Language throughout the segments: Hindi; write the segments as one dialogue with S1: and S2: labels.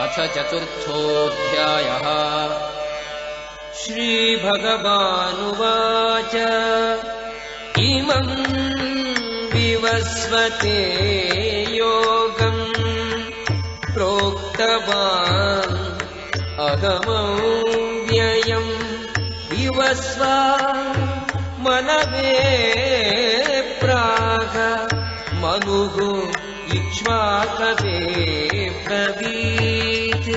S1: अथ चतुर्थोऽध्यायः। श्रीभगवानुवाच इमं विवस्वते योगं प्रोक्तवान् अहमव्ययं विवस्वा मनवे प्राह मनुः इक्ष्वाकवे ब्रवीत्।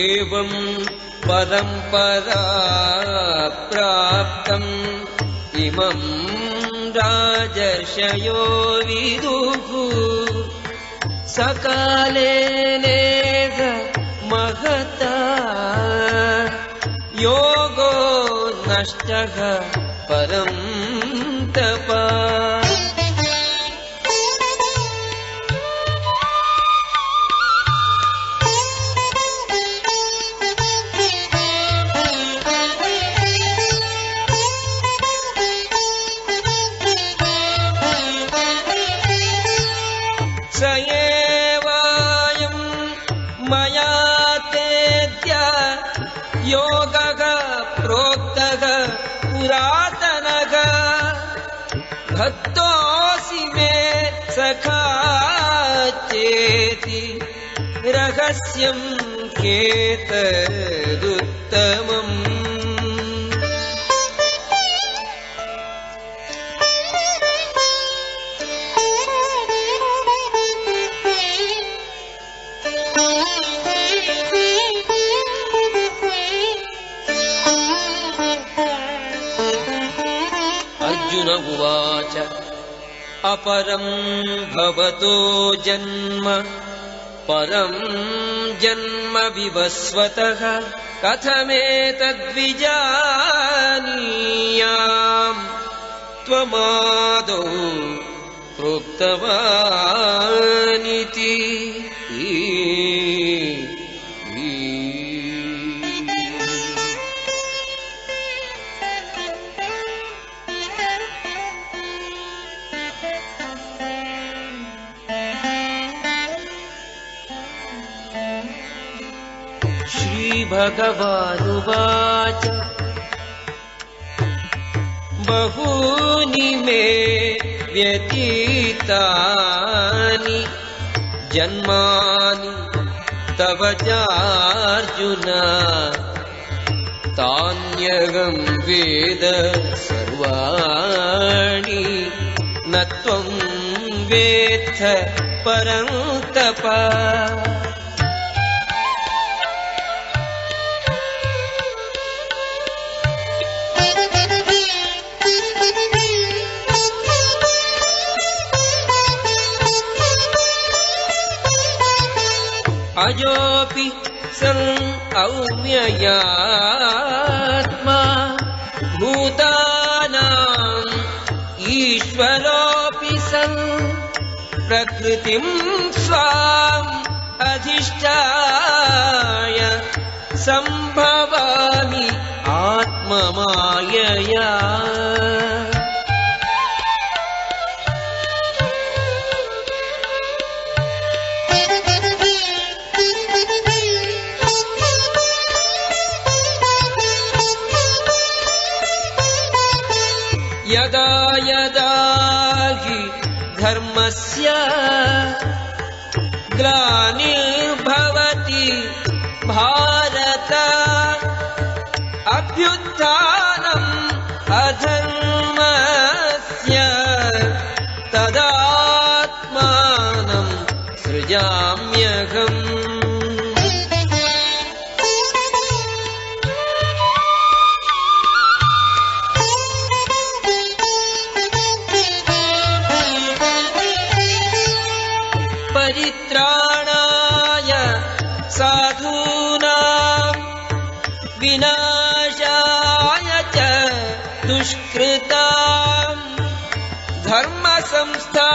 S1: एवं परम्परा प्राप्तम् इमं राजर्षयो विदुः सकाले नेह महता योगो नष्टः परं तपः। स एवायं मया तेद्य योगः प्रोक्तः पुरातनः भक्तोऽसि मे सखा चेति रहस्यं ह्येतदुत्तमम्। अर्जुन उवाच अपरं भवतो जन्म परं जन्म विवस्वतः कथमेतद्विजानीयाम् त्वमादौ प्रोक्तवानिति। श्रीभगवानुवाच बहूनि मे व्यतीतानि जन्मानि तव चार्जुन तान्यहं वेद सर्वाणि न त्वं वेत्थ परन्तप। अयोऽपि सन् अव्ययात्मा भूतानाम् ईश्वरोऽपि सन् प्रकृतिं स्वाम् अधिष्ठाय सम्भवामि आत्ममायया। धर्मस्य ग्लानिर्भवति भारत अभ्युत्थानम् अधर्मस्य तदात्मानं सृजाम्यहम्। परित्राणाय साधूनां विनाशाय च दुष्कृतां धर्म संस्थापनार्थाय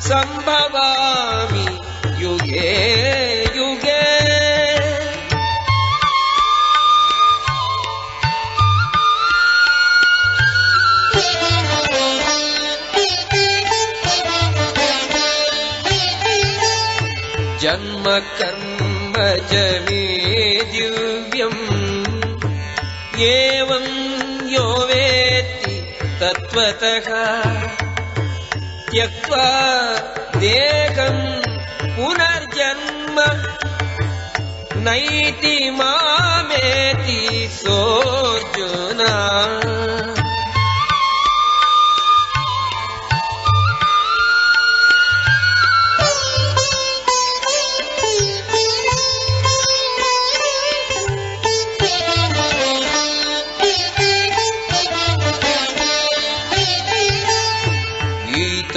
S1: संभवामि युगे युगे। जन्म कर्म च मे दिव्यम् एवं यो वेत्ति तत्त्वतः त्यक्त्वा देहं पुनर्जन्म नैति मामेति सोऽर्जुन।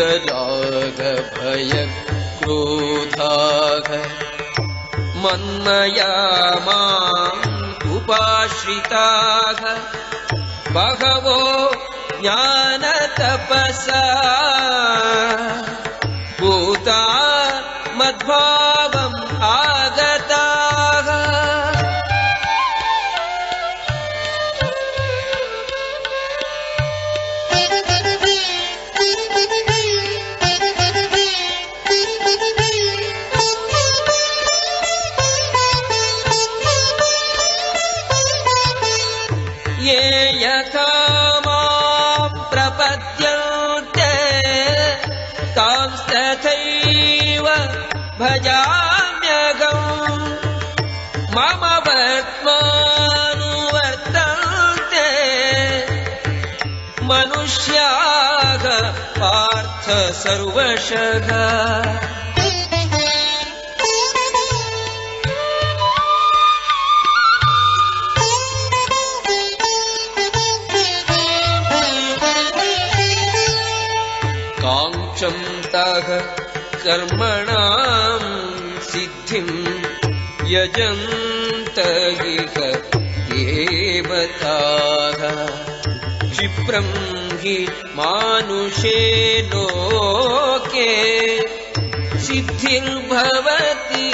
S1: राग भय क्रोधाः मन्मया माम् उपाश्रिताः बहवो ज्ञानतपसा भूता मद्भावम् आगताः। ये यथा मां प्रपद्यन्ते तांस्तथैव भजाम्यहम्। मम वर्त्मानुवर्तन्ते मनुष्याः पार्थ सर्वशः। काङ्क्षन्तः कर्मणां सिद्धिं यजन्त इह देवताः। क्षिप्रं हि मानुषे लोके सिद्धिर्भवति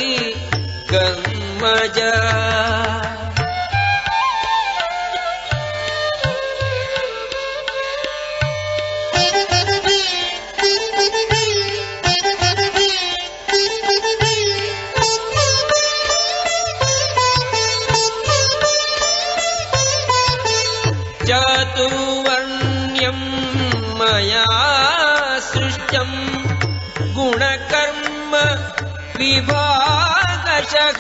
S1: कर्मजा। चातुर्वर्ण्यं मया सृष्टं गुणकर्म विभागशः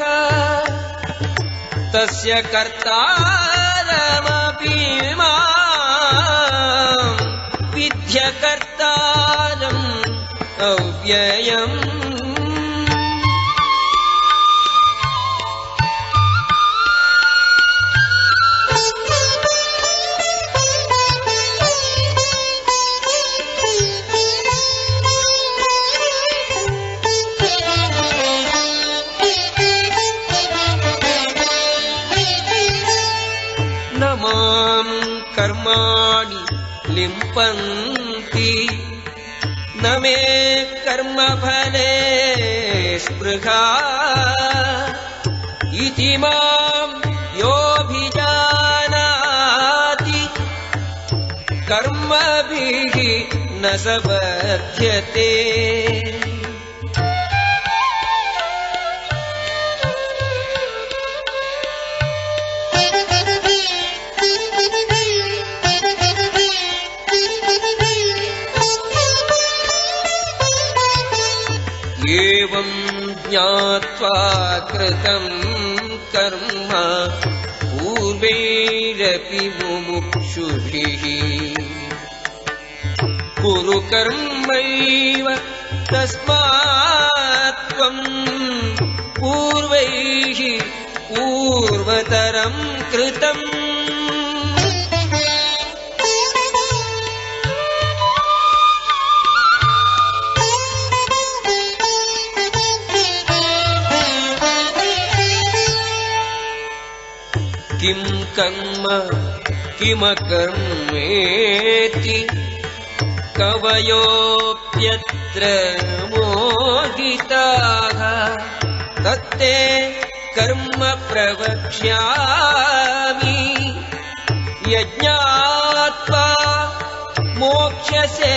S1: तस्य कर्तारमपि मां विद्यकर्तारम् अव्ययम्। न मां कर्माणि लिम्पन्ति न मे कर्मफले स्पृहा इति मां योऽभिजानाति कर्मभिः न स बध्यते। एवं ज्ञात्वा कृतं कर्म पूर्वैरपि मुमुक्षुभिः कुरु कर्मैव तस्मात् त्वं पूर्वैः पूर्वतरं कृतम्। किं कर्म किमकर्मेति कवयोऽप्यत्र मोहिताः तत्ते कर्म प्रवक्ष्यामि यज्ञात्वा मोक्ष्यसे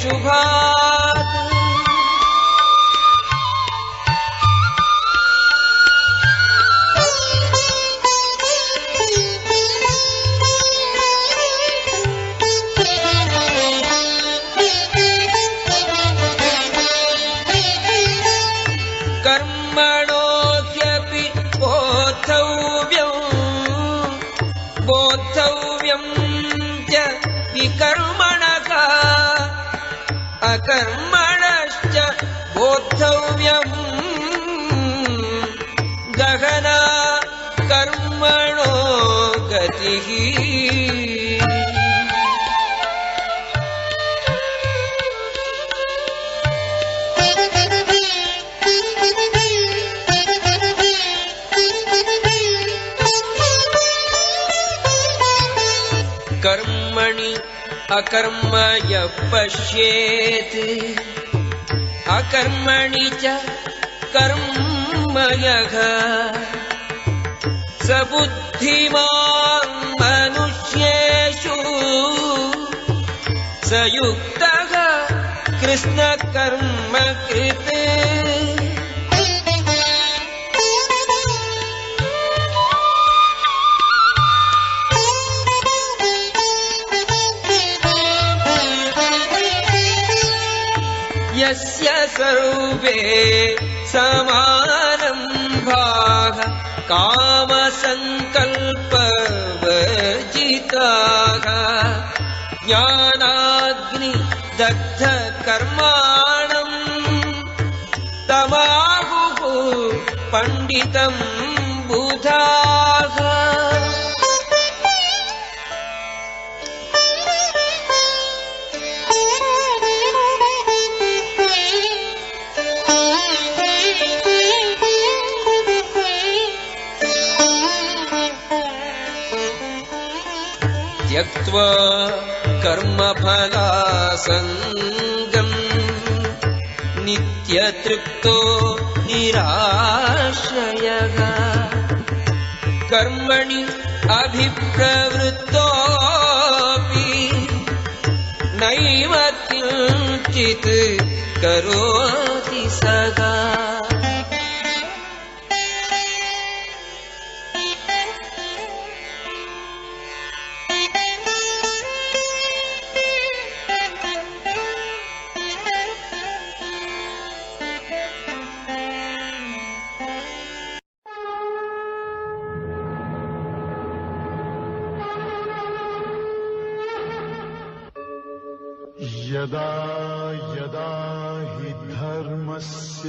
S1: शुभात्। बोद्धव्यं च विकर्मणः अकर्मणश्च बोद्धव्यम् गहना कर्मणो गतिः। कर्मणि अकर्म यः पश्येत् अकर्मणि च कर्म यः स बुद्धिमान् मनुष्येषु स युक्तः कृष्णकर्म कृत्। यस्य सर्वे समारम्भाः कामसङ्कल्पवर्जिताः ज्ञानाग्निदग्धकर्माणम् तमाहुः पण्डितं बुधाः। त्यक्त्वा कर्मफलासङ्गम् नित्यतृप्तो निराश्रयः कर्मणि अभिप्रवृत्तोऽपि नैव किञ्चित् करोति सदा।
S2: यदा यदा हि धर्मस्य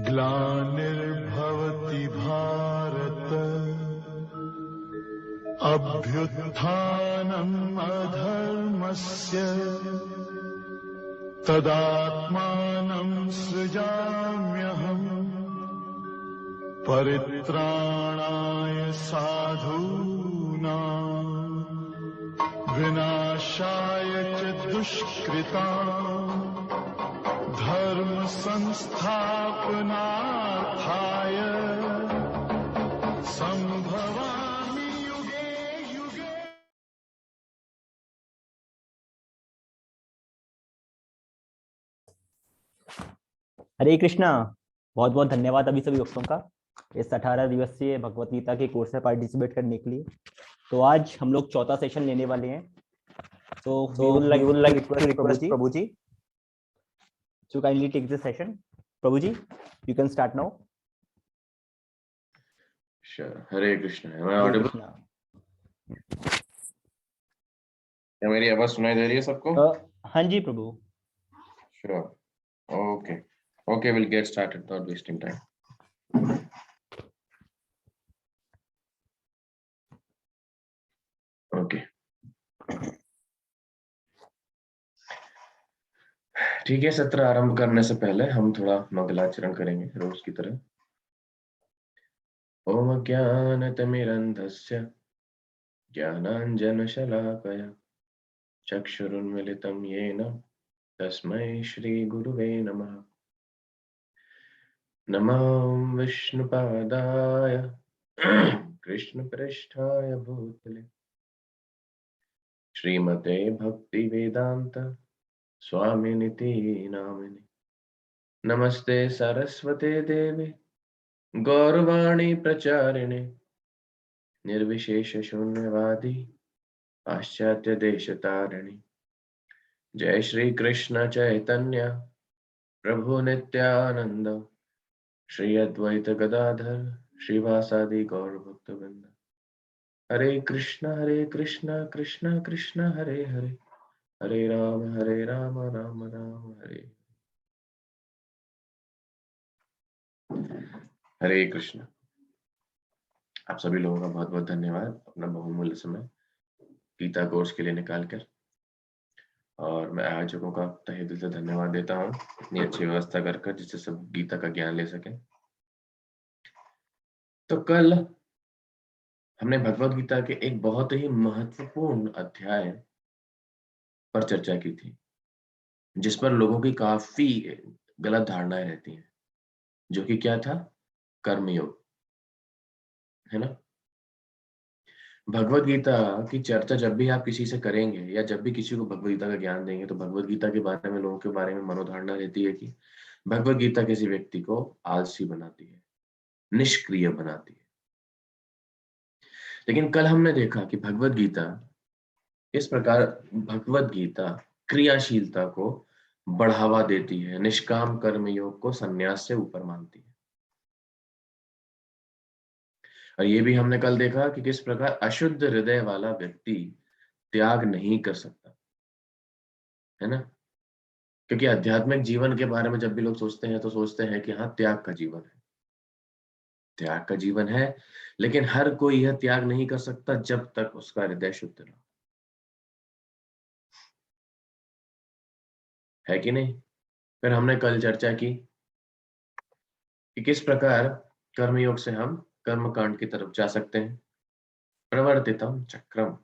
S2: ग्लानिर्भवति भारत अभ्युत्थानम् अधर्मस्य तदात्मानं सृजाम्यहम् परित्राणाय साधूनां विनाशाय च दुष्कृताम् धर्म संस्थापनार्थाय संभवामि युगे युगे।
S3: हरे कृष्णा। बहुत बहुत धन्यवाद अभी सभी दोस्तों का इस 18 दिवसीय भगवत गीता के कोर्स में पार्टिसिपेट करने के लिए। तो आज हम लोग चौथा सेशन लेने वाले हैं। तो प्रभु जी So kindly take this session. Prabhuji, you can start now.
S4: Sure. Hare Krishna. Am I
S3: Hare
S4: audible?
S3: Krishna.
S4: क्या मेरी आवाज सुनाई दे रही है सबको?
S3: हाँ जी प्रभु.
S4: Sure. Okay. Okay, we'll get started. Not wasting time. Okay. ठीक है, सत्र आरंभ करने से पहले हम थोड़ा मंगलाचरण करेंगे रोज की तरह. ओम ज्ञानतिमिरन्धस्य ज्ञानाञ्जनशलाकया चक्षुरुन्मिलितं येन तस्मै श्रीगुरुवे नमः. नमो विष्णुपादाय कृष्णपृष्ठाय भूतले श्रीमते भक्तिवेदान्त स्वामिनिति नामिने. नमस्ते सरस्वते देवे गौरवाणी प्रचारिणे निर्विशेष शून्यवादी पाश्चात्य देशतारिणे. जय श्री कृष्ण चैतन्य प्रभु नित्यानंद श्री अद्वैत गदाधर श्रीवासादि गौर भक्तवृंद. हरे कृष्ण कृष्ण कृष्ण हरे हरे हरे राम राम राम हरे. हरे कृष्ण. आप सभी लोगों का बहुत बहुत धन्यवाद अपना बहुमूल्य समय गीता कोर्स के लिए निकालकर. और मैं आयोजकों का तहे दिल से धन्यवाद देता हूँ इतनी अच्छी व्यवस्था कर जिससे सब गीता का ज्ञान ले सकें. तो कल हमने भगवत गीता के एक बहुत ही महत्वपूर्ण अध्याय पर चर्चा की थी जिस पर लोगों की काफी गलत धारणाएं रहती हैं, जो कि क्या था? कर्मयोग, है ना. भगवत गीता की चर्चा जब भी आप किसी से करेंगे या जब भी किसी को भगवत गीता का ज्ञान देंगे तो भगवत गीता के बारे में लोगों के बारे में मनोधारणा रहती है कि भगवत गीता किसी व्यक्ति को आलसी बनाती है, निष्क्रिय बनाती है. लेकिन कल हमने देखा कि भगवत गीता इस प्रकार भगवत गीता क्रियाशीलता को बढ़ावा देती है, निष्काम कर्म योग को संन्यास से ऊपर मानती है. और ये भी हमने कल देखा कि किस प्रकार अशुद्ध हृदय वाला व्यक्ति त्याग नहीं कर सकता, है ना. क्योंकि आध्यात्मिक जीवन के बारे में जब भी लोग सोचते हैं तो सोचते हैं कि हाँ त्याग का जीवन है, त्याग का जीवन है, लेकिन हर कोई यह त्याग नहीं कर सकता जब तक उसका हृदय शुद्ध ना हो, है कि नहीं. फिर हमने कल चर्चा की कि किस प्रकार कर्मयोग से हम कर्मकांड की तरफ जा सकते हैं, प्रवर्तितम चक्रम.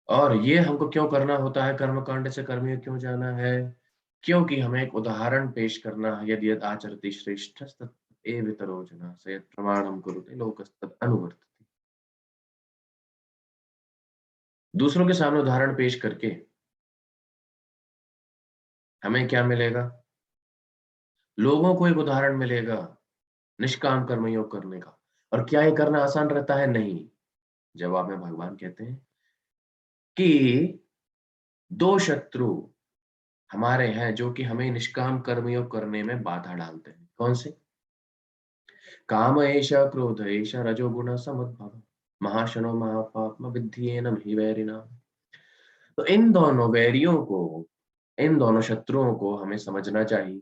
S4: और ये हमको क्यों करना होता है, कर्मकांड से कर्मयोग क्यों जाना है? क्योंकि हमें एक उदाहरण पेश करना है. यदि यद आचरति श्रेष्ठस्तत् एवेतरो जनाः स यत् प्रमाणं कुरुते लोकस्तत् अनुवर्तते. दूसरों के सामने उदाहरण पेश करके हमें क्या मिलेगा? लोगों को एक उदाहरण मिलेगा निष्काम कर्मयोग करने का. और क्या ये करना आसान रहता है? नहीं. जवाब में भगवान कहते हैं कि दो शत्रु हमारे हैं जो कि हमें निष्काम कर्मयोग करने में बाधा डालते हैं. कौन से? काम एष क्रोध एष रजोगुण समुद्भव महाशनो महापाप्म विद्धि हि वैरिणा. तो इन दोनों वैरियों को, इन दोनों शत्रुओं को हमें समझना चाहिए,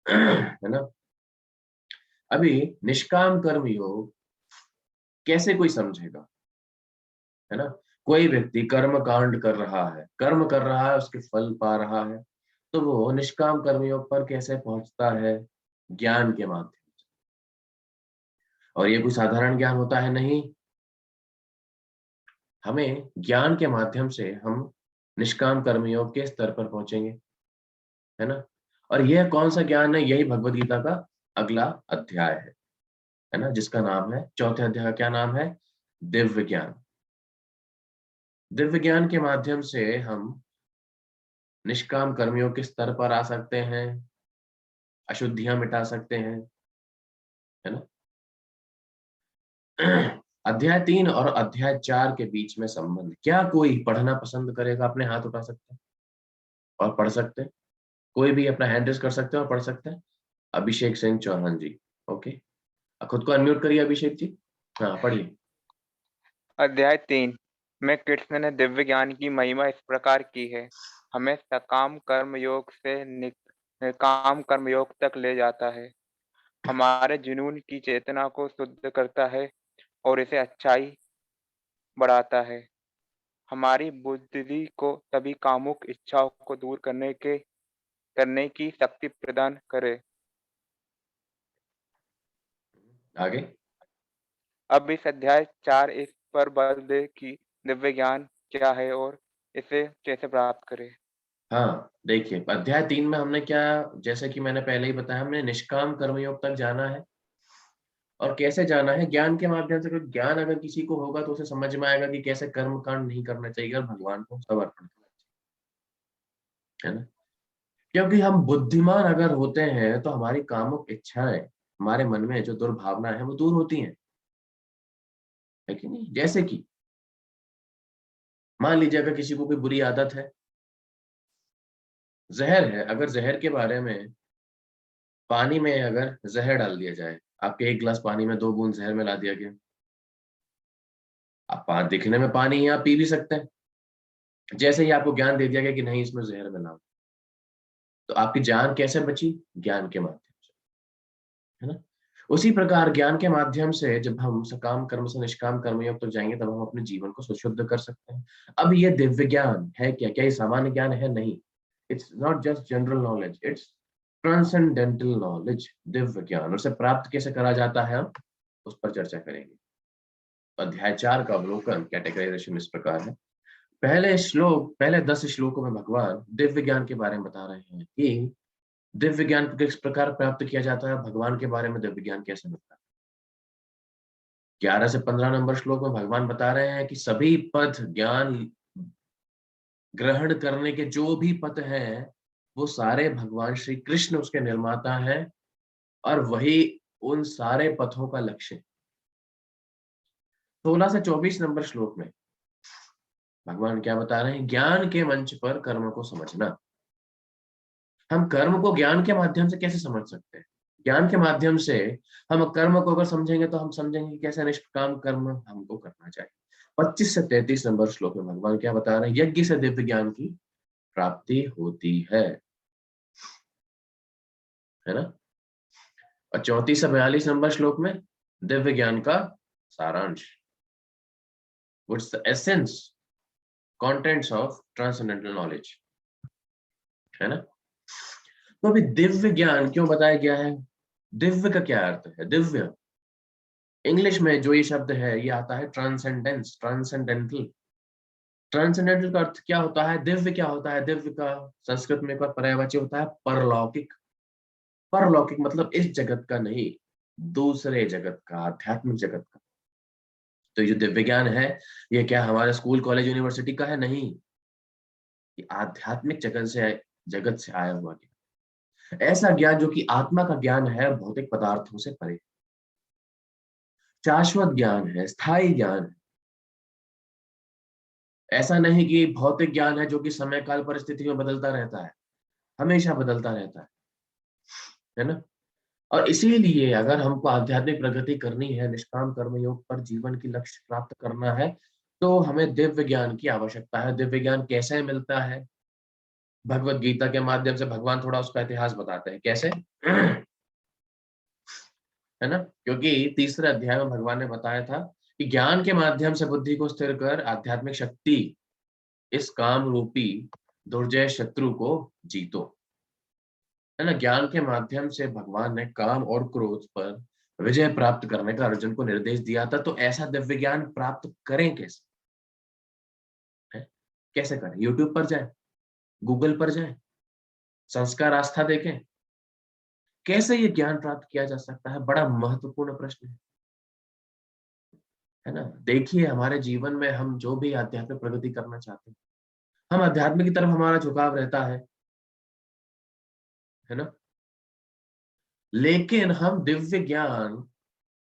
S4: है ना. अभी निष्काम कर्म योग कैसे कोई समझेगा, है ना. कोई व्यक्ति कर्म कांड कर रहा है, कर्म कर रहा है, उसके फल पा रहा है, तो वो निष्काम कर्मयोग पर कैसे पहुंचता है? ज्ञान के माध्यम से. और ये कोई साधारण ज्ञान होता है? नहीं. हमें ज्ञान के माध्यम से हम निष्काम कर्मयोग के स्तर पर पहुंचेंगे, है ना. और यह कौन सा ज्ञान है? यही भगवत गीता का अगला अध्याय है ना, जिसका नाम है, चौथे अध्याय का क्या नाम है? दिव्य ज्ञान. दिव्य ज्ञान के माध्यम से हम निष्काम कर्मियों के स्तर पर आ सकते हैं, अशुद्धियां मिटा सकते हैं, है ना. अध्याय 3 और अध्याय 4 के बीच में संबंध क्या कोई पढ़ना पसंद करेगा? अपने हाथ उठा सकते हैं. और पढ़ सकते हैं? कोई भी अपना हैंड रेज कर सकते हैं और पढ़ सकते हैं? अभिषेक सिंह चौहान जी, ओके, खुद को अनम्यूट करिए अभिषेक जी। हाँ पढ़िए।
S5: अध्याय 3 में कृष्ण ने दिव्य ज्ञान की महिमा इस प्रकार की है। हमें सकाम कर्म योग से निष्काम कर्म योग तक ले जाता है, हमारे जुनून की चेतना को शुद्ध करता है और इसे अच्छाई बढ़ाता है, हमारी बुद्धि को सभी कामुक इच्छाओं को दूर करने की शक्ति प्रदान करे।
S4: आगे।
S5: अब इस अध्याय 4 इस पर बल दे कि दिव्य ज्ञान क्या है और इसे कैसे प्राप्त करें।
S4: हाँ देखिए, अध्याय 3 में हमने क्या, जैसे कि मैंने पहले ही बताया, हमने निष्काम कर्मयोग तक जाना है। और कैसे जाना है? ज्ञान के माध्यम से। क्योंकि ज्ञान अगर किसी को होगा तो उसे समझ में आएगा कि कैसे कर्म कांड नहीं करना चाहिए और भगवान को समर्पण करना चाहिए, है ना? क्योंकि हम बुद्धिमान अगर होते हैं तो हमारी कामुक इच्छाएं, हमारे मन में जो दुर्भावना है वो दूर होती हैं, है कि नहीं? जैसे कि मान लीजिए अगर किसी को कोई बुरी आदत है, जहर है, अगर जहर के बारे में, पानी में अगर जहर डाल दिया जाए, आपके 1 गिलास पानी में 2 बूंद जहर मिला दिया गया, आप दिखने में पानी ही आप पी भी सकते हैं। जैसे ही आपको ज्ञान दे दिया गया कि नहीं इसमें जहर मिला, तो आपकी जान कैसे बची? ज्ञान के माध्यम से, है ना? उसी प्रकार ज्ञान के माध्यम से जब हम सकाम कर्म से निष्काम कर्मयोग तक जाएंगे तब हम अपने जीवन को सुशुद्ध कर सकते हैं। अब ये दिव्य ज्ञान है क्या? क्या ये सामान्य ज्ञान है? नहीं, it's not just general knowledge, it's transcendental knowledge, Divya ज्ञान। उसे प्राप्त कैसे करा जाता है हम उस पर चर्चा करेंगे। अध्याय 4 का अवलोकन, कैटेगराइजेशन इस प्रकार है। पहले 10 श्लोकों में भगवान दिव्य ज्ञान के बारे में बता रहे हैं कि दिव्य ज्ञान को किस प्रकार प्राप्त किया जाता है, भगवान के बारे में दिव्य ज्ञान कैसे मिलता है। 11 से 15 नंबर श्लोक में भगवान बता रहे हैं कि सभी पथ, ज्ञान ग्रहण करने के जो भी पथ हैं वो सारे भगवान श्री कृष्ण उसके निर्माता हैं और वही उन सारे पथों का लक्ष्य। 16 से 24 नंबर श्लोक में भगवान क्या बता रहे हैं? ज्ञान के मंच पर कर्म को समझना। हम कर्म को ज्ञान के माध्यम से कैसे समझ सकते हैं? ज्ञान के माध्यम से हम कर्म को अगर समझेंगे तो हम समझेंगे कैसे निष्काम कर्म हमको करना चाहिए। 25 से 33 नंबर श्लोक में भगवान क्या बता रहे हैं? यज्ञ से दिव्य ज्ञान की प्राप्ति होती है ना? और 34 से 42 नंबर श्लोक में दिव्य ज्ञान का सारांश, what's the essence, contents of transcendental knowledge, है ना? तो अभी दिव्य ज्ञान क्यों बताया गया है? दिव्य का क्या अर्थ है? दिव्य इंग्लिश में जो ये शब्द है ये आता है ट्रांसेंडेंस, ट्रांसेंडेंटल। ट्रांसेंडेंटल का अर्थ क्या होता है? दिव्य क्या होता है? दिव्य का संस्कृत में एक बार पर्यायवाची होता है परलौकिक। परलौकिक मतलब इस जगत का नहीं, दूसरे जगत का, आध्यात्मिक जगत का। तो ये जो दिव्य ज्ञान है ये क्या हमारे स्कूल कॉलेज यूनिवर्सिटी का है? नहीं, ये आध्यात्मिक जगत से आया हुआ ज्ञान, ऐसा ज्ञान जो कि आत्मा का ज्ञान है, भौतिक पदार्थों से परे, शाश्वत ज्ञान है, स्थायी ज्ञान है। ऐसा नहीं कि भौतिक ज्ञान है जो कि समय काल परिस्थिति में बदलता रहता है, हमेशा बदलता रहता है ना? और इसीलिए अगर हमको आध्यात्मिक प्रगति करनी है, निष्काम कर्मयोग पर जीवन की लक्ष्य प्राप्त करना है, तो हमें दिव्य ज्ञान की आवश्यकता है। दिव्य ज्ञान कैसे मिलता है? भगवत गीता के माध्यम से भगवान थोड़ा उसका इतिहास बताते हैं। कैसे? है ना? क्योंकि तीसरे अध्याय में भगवान ने बताया था कि ज्ञान के माध्यम से बुद्धि को स्थिर कर आध्यात्मिक शक्ति, इस काम रूपी दुर्जय शत्रु को जीतो, है ना? ज्ञान के माध्यम से भगवान ने काम और क्रोध पर विजय प्राप्त करने का अर्जुन को निर्देश दिया था। तो ऐसा दिव्य ज्ञान प्राप्त करें कैसे? है? कैसे करें? यूट्यूब पर जाएं, गूगल पर जाएं, संस्कार आस्था देखें, कैसे ये ज्ञान प्राप्त किया जा सकता है? बड़ा महत्वपूर्ण प्रश्न है ना? देखिए हमारे जीवन में हम जो भी आध्यात्मिक प्रगति करना चाहते हैं, हम अध्यात्म की तरफ हमारा झुकाव रहता है ना? लेकिन हम दिव्य ज्ञान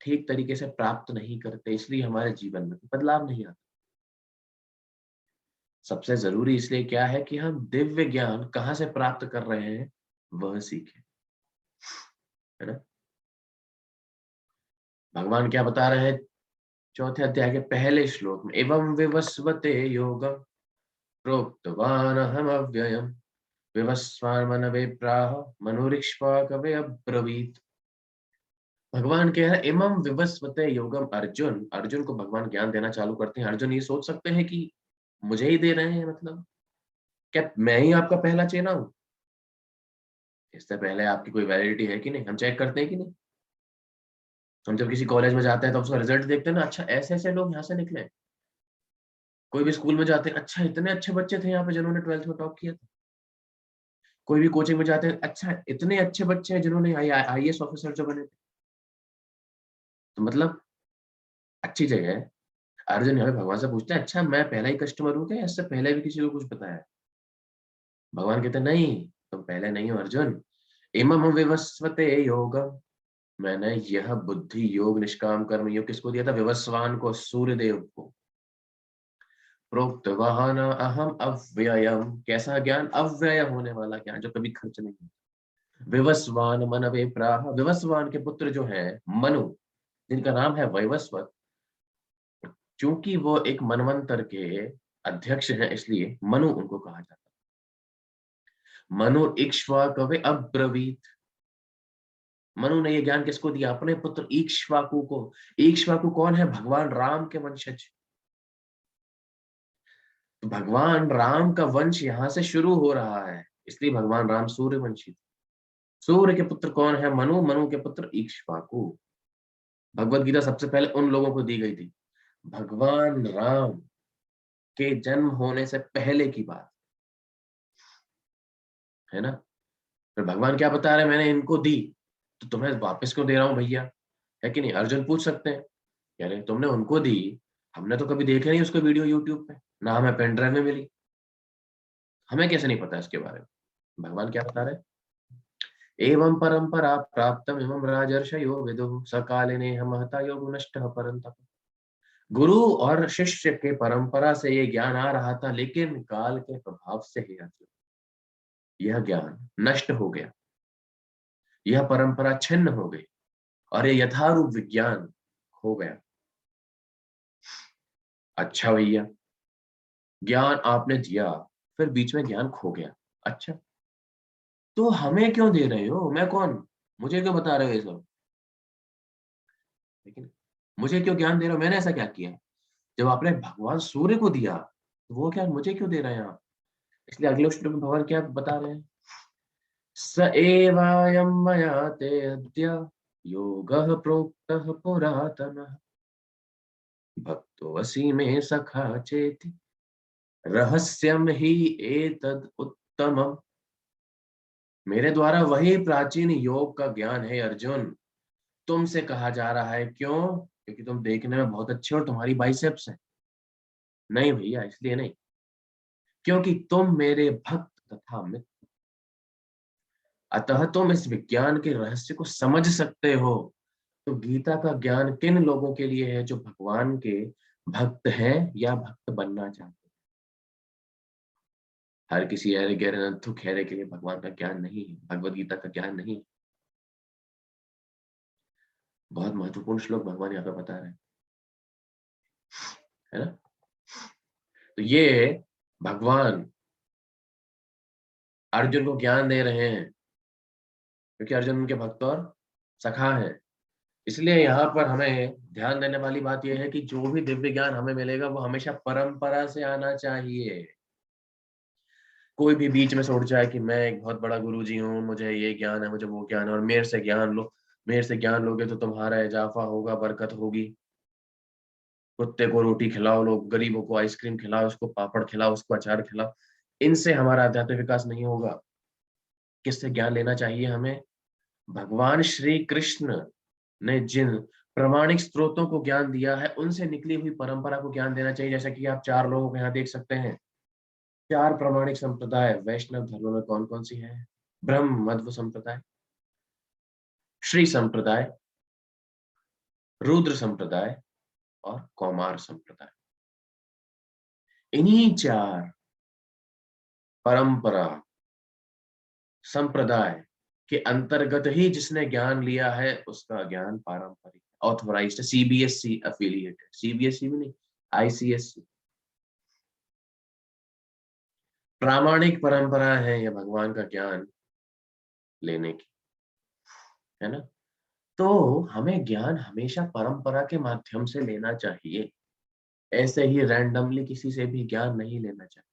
S4: ठीक तरीके से प्राप्त नहीं करते, इसलिए हमारे जीवन में बदलाव नहीं आता। सबसे जरूरी इसलिए क्या है कि हम दिव्य ज्ञान कहाँ से प्राप्त कर रहे हैं वह सीखें, है ना। भगवान क्या बता रहे हैं चौथे अध्याय के पहले श्लोक में, एवं विवस्वते योगम प्रोक्तवान अहम अव्ययम विवस्वान मनवे प्राह मनुरिक्ष्वाकवे अब्रवीत। भगवान कह रहे हैं इमं विवस्वते योगम, अर्जुन, अर्जुन को भगवान ज्ञान देना चालू करते हैं। अर्जुन ये सोच सकते हैं कि मुझे ही दे रहे हैं, मतलब क्या मैं ही आपका पहला चेला हूं? इससे पहले आपकी कोई वैलिडिटी है कि नहीं, हम चेक करते हैं कि नहीं। हम जब किसी कॉलेज में जाते हैं तो उसका रिजल्ट देखते हैं ना, अच्छा ऐसे ऐसे लोग यहाँ से निकले। कोई भी स्कूल में जाते हैं, अच्छा इतने अच्छे बच्चे थे यहाँ पे जिन्होंने 12th में टॉप किया था। कोई भी कोचिंग में जाते हैं, अच्छा इतने अच्छे बच्चे हैं जिन्होंने IAS ऑफिसर जो बने थे। तो मतलब अच्छी जगह है। अर्जुन यहाँ पे भगवान से पूछते हैं, अच्छा मैं पहला ही कस्टमर हूँ क्या, इससे पहले भी किसी को कुछ पता है? भगवान कहते हैं नहीं, तुम पहले नहीं हो अर्जुन। इमम विवस्वते योगम, मैंने यह बुद्धि योग निष्काम कर्म योग किसको दिया था? विवस्वान को, सूर्य देव को। प्रोक्तवान अहम अव्ययम, कैसा ज्ञान? अव्यय होने वाला ज्ञान, जो कभी खर्च नहीं होता। विवस्वान मनवे प्राह, विवस्वान के पुत्र जो है मनु, जिनका नाम है वैवस्वत, क्योंकि वो एक मनवंतर के अध्यक्ष हैं इसलिए मनु उनको कहा जाता है। मनु इक्ष्वाकवे अब्रवीत, मनु ने ये ज्ञान किसको दिया? अपने पुत्र इक्ष्वाकु को। इक्ष्वाकु कौन है? भगवान राम के वंशज। तो भगवान राम का वंश यहाँ से शुरू हो रहा है, इसलिए भगवान राम सूर्यवंशी थे। सूर्य के पुत्र कौन है? मनु, मनु के पुत्र इक्ष्वाकु। भगवत गीता सबसे पहले उन लोगों को दी गई थी, भगवान राम के जन्म होने से पहले की बात, है ना। फिर भगवान क्या बता रहे हैं? मैंने इनको दी तो तुम्हें वापस क्यों दे रहा हूं भैया, है कि नहीं? अर्जुन पूछ सकते हैं, कह रहे तुमने उनको दी, हमने तो कभी देखे नहीं उसको वीडियो यूट्यूब पे, ना हमें पेन ड्राइव में मिली, हमें कैसे नहीं पता इसके बारे में? भगवान क्या बता रहे हैं? एवं परंपरा प्राप्तम एवं राजर्षयो विदुः सकालिने महता योग नष्टः परंतप। गुरु और शिष्य के परंपरा से ये ज्ञान आ रहा था, लेकिन काल के प्रभाव से ही यह ज्ञान नष्ट हो गया, यह परंपरा छिन्न हो गई और ये यथारूप विज्ञान हो गया। अच्छा भैया, ज्ञान आपने दिया, फिर बीच में ज्ञान खो गया, अच्छा तो हमें क्यों दे रहे हो? मैं कौन, मुझे क्यों बता रहे हो ये सब? लेकिन मुझे क्यों ज्ञान दे रहे हो? मैंने ऐसा क्या किया? जब आपने भगवान सूर्य को दिया तो वो क्या मुझे क्यों दे रहे हैं आप? इसलिए अगले श्लोक में भगवान क्या बता रहे हैं? स एवायं मया ते अद्य योगः प्रोक्तः पुरातनः भक्तोऽसि मे सखा चेति रहस्यम ही एतद् उत्तमम्। मेरे द्वारा वही प्राचीन योग का ज्ञान है अर्जुन, तुमसे कहा जा रहा है। क्यों? क्योंकि तुम देखने में बहुत अच्छे हो और तुम्हारी बाइसेप्स है। नहीं भैया, इसलिए नहीं, क्योंकि तुम मेरे भक्त तथा मित्र, अतः तुम इस विज्ञान के रहस्य को समझ सकते हो। तो गीता का ज्ञान किन लोगों के लिए है? जो भगवान के भक्त हैं या भक्त बनना चाहते हैं। हर किसी ऐरे गहरे नथु खैरे के लिए भगवान का ज्ञान नहीं है, भगवत गीता का ज्ञान नहीं है। बहुत महत्वपूर्ण श्लोक भगवान यहाँ पे बता रहे हैं, है ना। तो ये भगवान अर्जुन को ज्ञान दे रहे हैं क्योंकि अर्जुन उनके भक्त और सखा है। इसलिए यहाँ पर हमें ध्यान देने वाली बात यह है कि जो भी दिव्य ज्ञान हमें मिलेगा वो हमेशा परंपरा से आना चाहिए। कोई भी बीच में से उठ जाए कि मैं एक बहुत बड़ा गुरुजी हूँ, मुझे ये ज्ञान है, मुझे वो ज्ञान है और मेरे से ज्ञान लो, मेरे से ज्ञान लोगे तो तुम्हारा इजाफा होगा, बरकत होगी। कुत्ते को रोटी खिलाओ, लोग गरीबों को आइसक्रीम खिलाओ, उसको पापड़ खिलाओ, उसको अचार खिलाओ, इनसे हमारा आध्यात्मिक विकास नहीं होगा। किससे ज्ञान लेना चाहिए हमें? भगवान श्री कृष्ण ने जिन प्रामाणिक स्रोतों को ज्ञान दिया है उनसे निकली हुई परंपरा को ज्ञान देना चाहिए। जैसा कि आप 4 लोगों को यहाँ देख सकते हैं, 4 प्रामाणिक संप्रदाय वैष्णव धर्म में कौन कौन सी है? ब्रह्म मध्व संप्रदाय, श्री संप्रदाय, रुद्र संप्रदाय और कौमार संप्रदाय। इन्हीं चार परंपरा संप्रदाय के अंतर्गत ही जिसने ज्ञान लिया है उसका ज्ञान पारंपरिक ऑथोराइज्ड, सीबीएसई अफिलिएटेड, सीबीएसई भी नहीं, आईसीएसई। प्रामाणिक परंपरा है यह भगवान का ज्ञान लेने की, है ना। तो हमें ज्ञान हमेशा परंपरा के माध्यम से लेना चाहिए, ऐसे ही रैंडमली किसी से भी ज्ञान नहीं लेना चाहिए।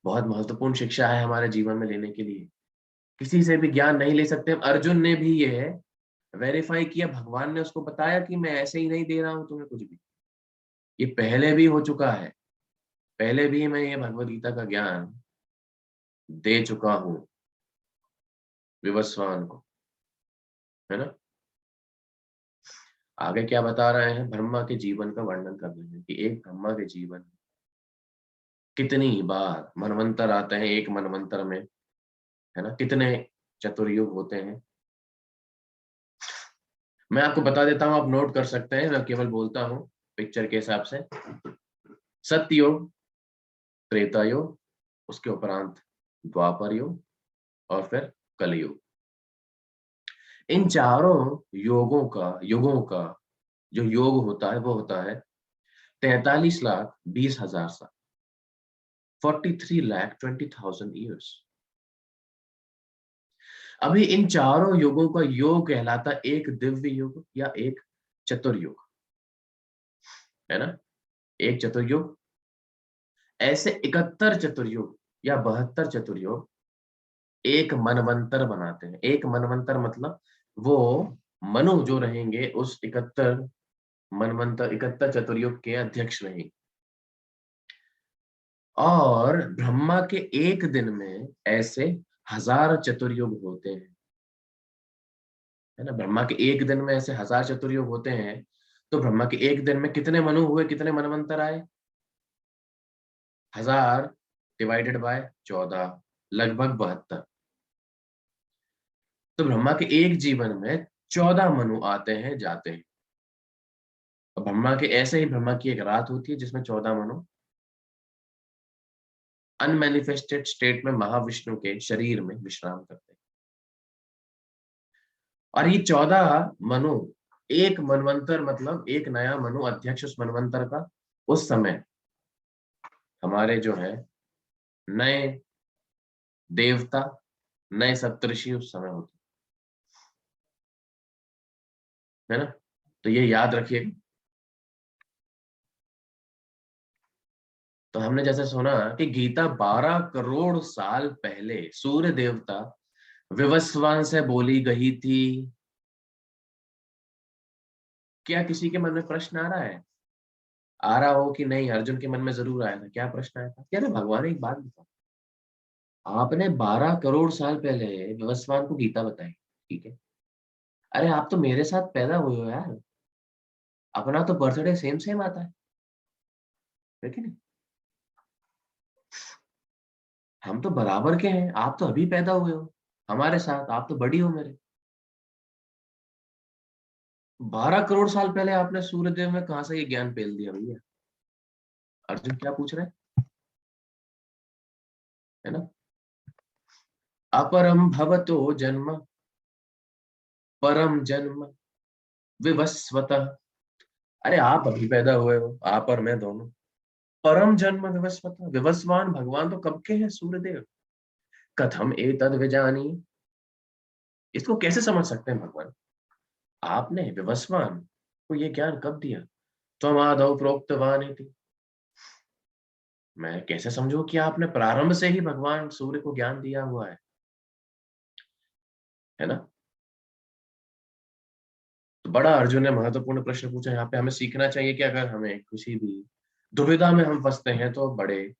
S4: बहुत महत्वपूर्ण शिक्षा है हमारे जीवन में लेने के लिए, किसी से भी ज्ञान नहीं ले सकते। अर्जुन ने भी ये वेरीफाई किया, भगवान ने उसको बताया कि मैं ऐसे ही नहीं दे रहा हूं तुम्हें कुछ भी, ये पहले भी हो चुका है, पहले भी मैं ये भगवद गीता का ज्ञान दे चुका हूं विवस्वान को, है ना। आगे क्या बता रहे हैं, ब्रह्मा के जीवन का वर्णन कर रहे हैं कि एक ब्रह्मा के जीवन में कितनी बार मनवंतर आते हैं, एक मनवंतर में, है ना, कितने चतुर्युग होते हैं। मैं आपको बता देता हूं, आप नोट कर सकते हैं, मैं केवल बोलता हूं पिक्चर के हिसाब से। सत्ययुग, त्रेता युग, उसके उपरांत द्वापर युग और फिर कलयुग। इन चारों युगों का जो योग होता है वो होता है 43,20,000 साल, 43,20,000 ईयर्स। अभी इन चारों युगों का योग कहलाता एक दिव्य युग या एक चतुर्युग, है ना, एक चतुर्युग। ऐसे 71 चतुर्युग या 72 चतुर्युग एक मनवंतर बनाते हैं। एक मनवंतर मतलब वो मनु जो रहेंगे उस 71 मनवंतर 71 चतुर्युग के अध्यक्ष रहेंगे। और ब्रह्मा के एक दिन में ऐसे 1000 चतुर्युग होते हैं, है ना। ब्रह्मा के एक दिन में ऐसे 1000 चतुर्युग होते हैं, तो ब्रह्मा के एक दिन में कितने मनु हुए, कितने मनवंतर आए? 1000 डिवाइडेड बाय 14, लगभग 72। तो ब्रह्मा के एक जीवन में 14 मनु आते हैं जाते हैं। और ब्रह्मा के ऐसे ही ब्रह्मा की एक रात होती है जिसमें 14 मनु अनमैनिफेस्टेड स्टेट में महाविष्णु के शरीर में विश्राम करते हैं। और ये 14 मनु एक मनवंतर मतलब एक नया मनु अध्यक्ष उस मनवंतर का, उस समय हमारे जो है नए देवता, नए सप्तऋषि उस समय होते, है ना। तो ये याद रखिएगा। तो हमने जैसे सुना कि गीता 12 करोड़ साल पहले सूर्य देवता विवस्वान से बोली गई थी। क्या किसी के मन में प्रश्न आ रहा है? आ रहा हो कि नहीं? अर्जुन के मन में जरूर आया था। क्या प्रश्न आया था? क्या ना, भगवान एक बात बताओ, आपने 12 करोड़ साल पहले विवस्वान को गीता बताई, ठीक है, अरे आप तो मेरे साथ पैदा हुए हो यार, अपना तो बर्थडे सेम सेम आता है कि नहीं? हम तो बराबर के हैं, आप तो अभी पैदा हुए हो हमारे साथ, आप तो बड़ी हो मेरे। 12 करोड़ साल पहले आपने सूर्यदेव में कहां से ये ज्ञान पेल दिया भैया? अर्जुन क्या पूछ रहे हैं, है ना। अपरम भवतो जन्म परम जन्म विवस्वतः। अरे आप अभी पैदा हुए हो, आप और मैं दोनों। परम जन्म विवस्वतः, विवस्वान भगवान तो कब के हैं? सूर्यदेव। कथम एतद् विजानी, इसको कैसे समझ सकते हैं भगवान? आपने विवस्वान को ये ज्ञान कब दिया? त्वम् आदौ प्रोक्तवान इति। मैं कैसे समझू कि आपने प्रारंभ से ही भगवान सूर्य को ज्ञान दिया हुआ है ना। तो बड़ा अर्जुन ने महत्वपूर्ण प्रश्न पूछा। यहाँ पे हमें सीखना चाहिए कि अगर हमें किसी भी दुविधा में हम फंसते हैं तो बड़े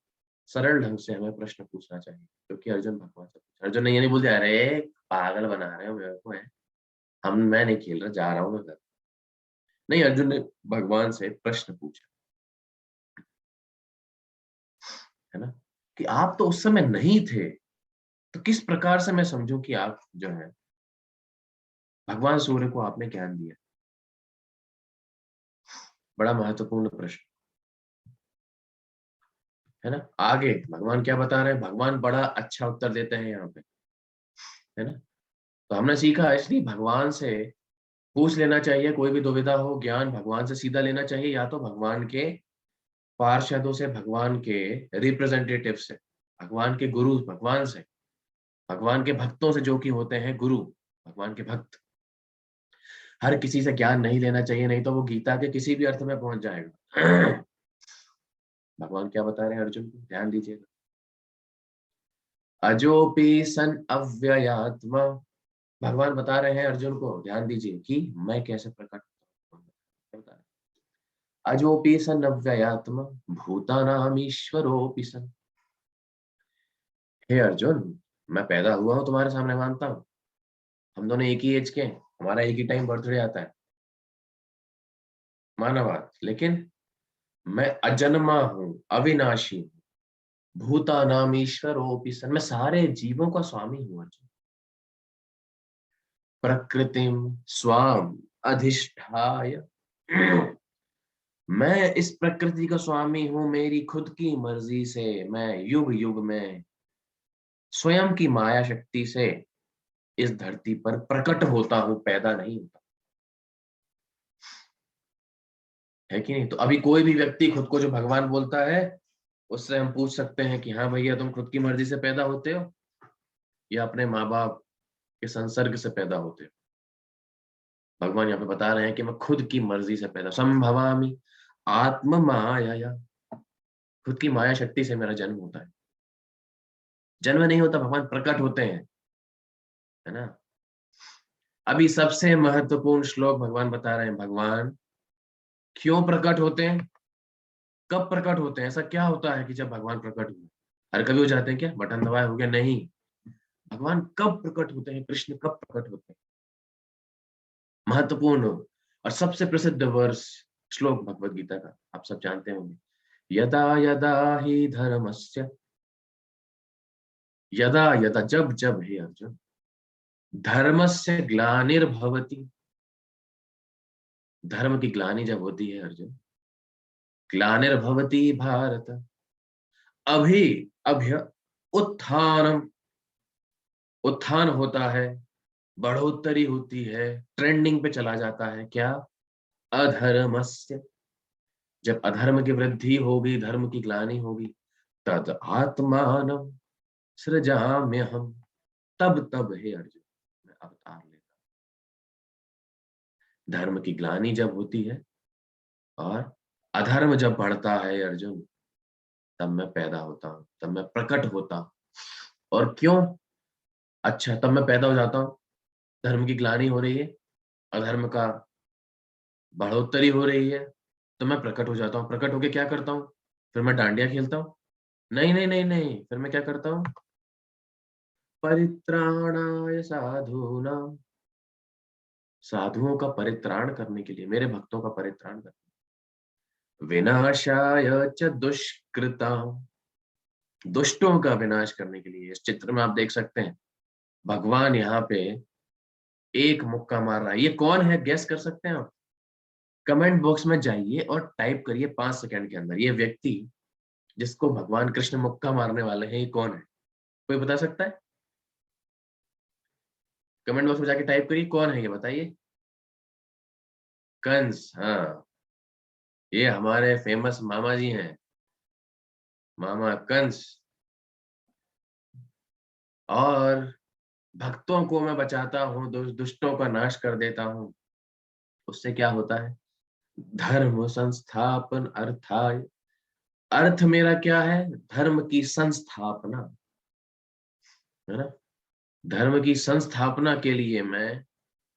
S4: सरल ढंग से हमें प्रश्न पूछना चाहिए, क्योंकि अर्जुन भगवान से पूछा। अर्जुन ने ये नहीं बोल दिया अरे पागल बना रहे हो मेरे को, है मैं नहीं खेल रहा, जा रहा हूं मैं घर। नहीं, अर्जुन ने भगवान से प्रश्न पूछा, है ना, कि आप तो उस समय नहीं थे, तो किस प्रकार से मैं समझूं कि आप जो है भगवान सूर्य को आपने ज्ञान दिया। बड़ा महत्वपूर्ण प्रश्न है ना। आगे भगवान क्या बता रहे हैं, भगवान बड़ा अच्छा उत्तर देते हैं यहाँ पे, है ना। तो हमने सीखा, इसलिए भगवान से पूछ लेना चाहिए, कोई भी दुविधा हो ज्ञान भगवान से सीधा लेना चाहिए, या तो भगवान के पार्षदों से, भगवान के रिप्रेजेंटेटिव से, भगवान के गुरु, भगवान से, भगवान के भक्तों से, जो कि होते हैं गुरु, भगवान के भक्त। हर किसी से ज्ञान नहीं लेना चाहिए, नहीं तो वो गीता के किसी भी अर्थ में पहुंच जाएगा। भगवान क्या बता रहे हैं अर्जुन को, ध्यान दीजिएगा। अजोपि सन अव्ययात्मा, भगवान बता रहे हैं अर्जुन को, ध्यान दीजिए कि मैं कैसे प्रकट होता हूं। अजोपि सन अव्ययात्मा भूतानाम ईश्वरोपि सन। हे अर्जुन, मैं पैदा हुआ हूं तुम्हारे सामने, मानता हूं, हम दोनों एक ही एज के हैं, हमारा एक ही टाइम बर्थडे आता है, माना बात, लेकिन मैं अजन्मा हूं, अविनाशी हूं, भूतानाम ईश्वरोपि सन, मैं सारे जीवों का स्वामी हूं अर्जुन। प्रकृतिम स्वाम अधिष्ठाय, मैं इस प्रकृति का स्वामी हूं, मेरी खुद की मर्जी से मैं युग युग में स्वयं की माया शक्ति से इस धरती पर प्रकट होता हूं, पैदा नहीं होता, है कि नहीं। तो अभी कोई भी व्यक्ति खुद को जो भगवान बोलता है, उससे हम पूछ सकते हैं कि हाँ भैया, तुम खुद की मर्जी से पैदा होते हो या अपने माँ बाप के संसर्ग से पैदा होते हो। भगवान यहाँ पे बता रहे हैं कि मैं खुद की मर्जी से पैदा, संभवामि आत्म माया, खुद की माया शक्ति से मेरा जन्म होता है। जन्म नहीं होता, भगवान प्रकट होते हैं, है ना। अभी सबसे महत्वपूर्ण श्लोक भगवान बता रहे हैं, भगवान क्यों प्रकट होते हैं, कब प्रकट होते हैं, ऐसा क्या होता है कि जब भगवान प्रकट हुए, हर कभी हो जाते हैं क्या, बटन दबाए हो गया, नहीं। भगवान कब प्रकट होते हैं, कृष्ण कब प्रकट होते हैं, महत्वपूर्ण और सबसे प्रसिद्ध वर्ष श्लोक भगवत गीता का आप सब जानते होंगे, यदा यदा ही धर्मस्य, यदा यदा जब जब, हे अर्जुन, धर्मस्य ग्लानिर्भवति, धर्म की ग्लानि जब होती है अर्जुन, ग्लानिर्भवति भारत, अभी अभ्य उत्थानम, उत्थान होता है, बढ़ोतरी होती है, ट्रेंडिंग पे चला जाता है, क्या, अधर्मस्य, जब अधर्म की वृद्धि होगी, धर्म की ग्लानि होगी, तद आत्मानम सृजाम्यहम्, तब तब हे अर्जुन मैं अवतार लेता हूं। धर्म की ग्लानि जब होती है और अधर्म जब बढ़ता है अर्जुन, तब मैं पैदा होता हूं, तब मैं प्रकट होता हूं। और क्यों, अच्छा तब मैं पैदा हो जाता हूं, धर्म की ग्लानि हो रही है, अधर्म का बढ़ोतरी हो रही है, तो मैं प्रकट हो जाता हूँ। प्रकट होके क्या करता हूँ, फिर मैं डांडिया खेलता हूँ, नहीं नहीं नहीं नहीं, फिर मैं क्या करता हूँ, परित्राणाय साधूनां, साधुओं का परित्राण करने के लिए, मेरे भक्तों का परित्राण करने, विनाशाय च दुष्कृतां, दुष्टों का विनाश करने के लिए। इस चित्र में आप देख सकते हैं भगवान यहाँ पे एक मुक्का मार रहा है, ये कौन है, गेस कर सकते हैं आप, कमेंट बॉक्स में जाइए और टाइप करिए 5 सेकंड के अंदर, ये व्यक्ति जिसको भगवान कृष्ण मुक्का मारने वाले हैं, ये कौन है, कोई बता सकता है, कमेंट बॉक्स में जाके टाइप करिए, कौन है ये बताइए। कंस, हाँ, ये हमारे फेमस मामा जी हैं, मामा कंस। और भक्तों को मैं बचाता हूँ, दुष्टों का नाश कर देता हूँ, उससे क्या होता है, धर्म संस्थापन अर्थाय, अर्थ मेरा क्या है, धर्म की संस्थापना, है ना, धर्म की संस्थापना के लिए मैं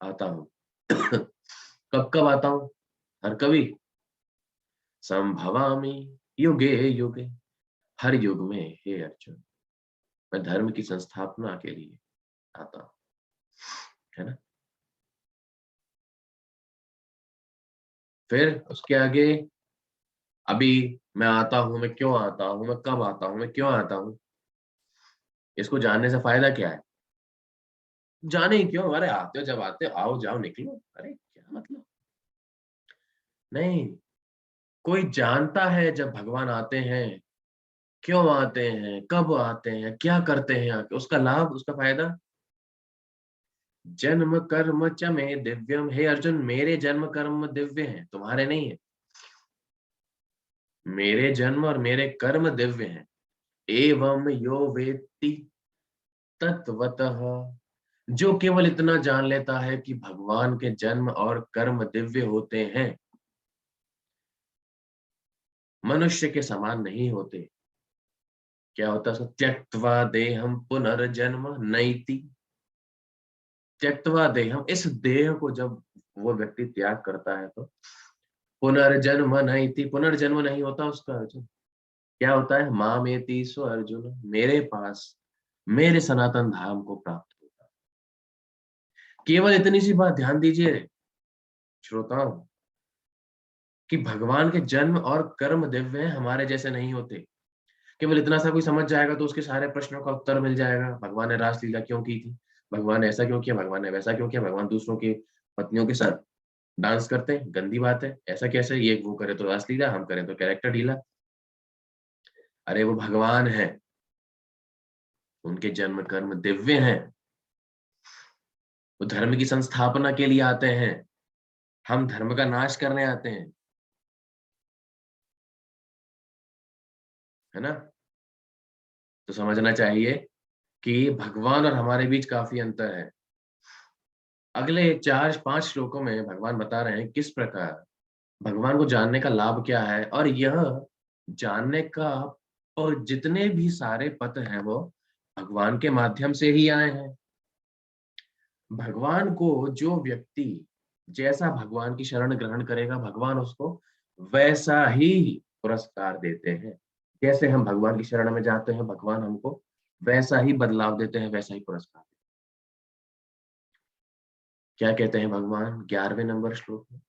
S4: आता हूं। कब कब आता हूं, हर कभी, संभवामि युगे युगे, हर युग में हे अर्जुन मैं धर्म की संस्थापना के लिए आता हूं, है ना। फिर उसके आगे, अभी मैं आता हूं, मैं क्यों आता हूं, मैं कब आता हूं, मैं क्यों आता हूं, इसको जानने से फायदा क्या है, जाने ही क्यों, अरे आते हो, जब आते हो आओ जाओ निकलो, अरे क्या मतलब, नहीं, कोई जानता है जब भगवान आते हैं, क्यों आते हैं, कब आते हैं, क्या करते हैं आके, उसका लाभ, उसका फायदा। जन्म कर्म च मे दिव्यम, हे अर्जुन मेरे जन्म कर्म दिव्य हैं, तुम्हारे नहीं है। मेरे जन्म और मेरे कर्म दिव्य हैं। एवं यो वेत्ति तत्वतः, जो केवल इतना जान लेता है कि भगवान के जन्म और कर्म दिव्य होते हैं, मनुष्य के समान नहीं होते। क्या होता है? त्यक्त्वा देहम पुनर्जन्म नैति। त्यक्त्वा देहम, इस देह को जब वो व्यक्ति त्याग करता है तो पुनर्जन्म नैति, पुनर्जन्म नहीं होता उसका अर्जुन। क्या होता है? मामेति सो अर्जुन, मेरे पास मेरे सनातन धाम को प्राप्त होता है। केवल इतनी सी बात ध्यान दीजिए श्रोताओं, कि भगवान के जन्म और कर्म दिव्य हैं, हमारे जैसे नहीं होते। केवल इतना सा कोई समझ जाएगा तो उसके सारे प्रश्नों का उत्तर मिल जाएगा। भगवान ने रासलीला क्यों की थी, भगवान ने ऐसा क्यों किया, भगवान ने वैसा क्यों किया, भगवान दूसरों की पत्नियों के साथ डांस करते हैं, गंदी बात है, ऐसा कैसे, ये वो करे तो रासलीला, हम करें तो कैरेक्टर ढीला। अरे वो भगवान है, उनके जन्म कर्म दिव्य हैं, वो धर्म की संस्थापना के लिए आते हैं, हम धर्म का नाश करने आते हैं, है ना। तो समझना चाहिए कि भगवान और हमारे बीच काफी अंतर है। अगले 4-5 श्लोकों में भगवान बता रहे हैं किस प्रकार भगवान को जानने का लाभ क्या है, और यह जानने का, और जितने भी सारे पथ हैं वो भगवान के माध्यम से ही आए हैं। भगवान को जो व्यक्ति जैसा भगवान की शरण ग्रहण करेगा, भगवान उसको वैसा ही पुरस्कार देते हैं। जैसे हम भगवान की शरण में जाते हैं, भगवान हमको वैसा ही बदलाव देते हैं, वैसा ही पुरस्कार देते हैं। क्या कहते हैं भगवान 11वें नंबर श्लोक में?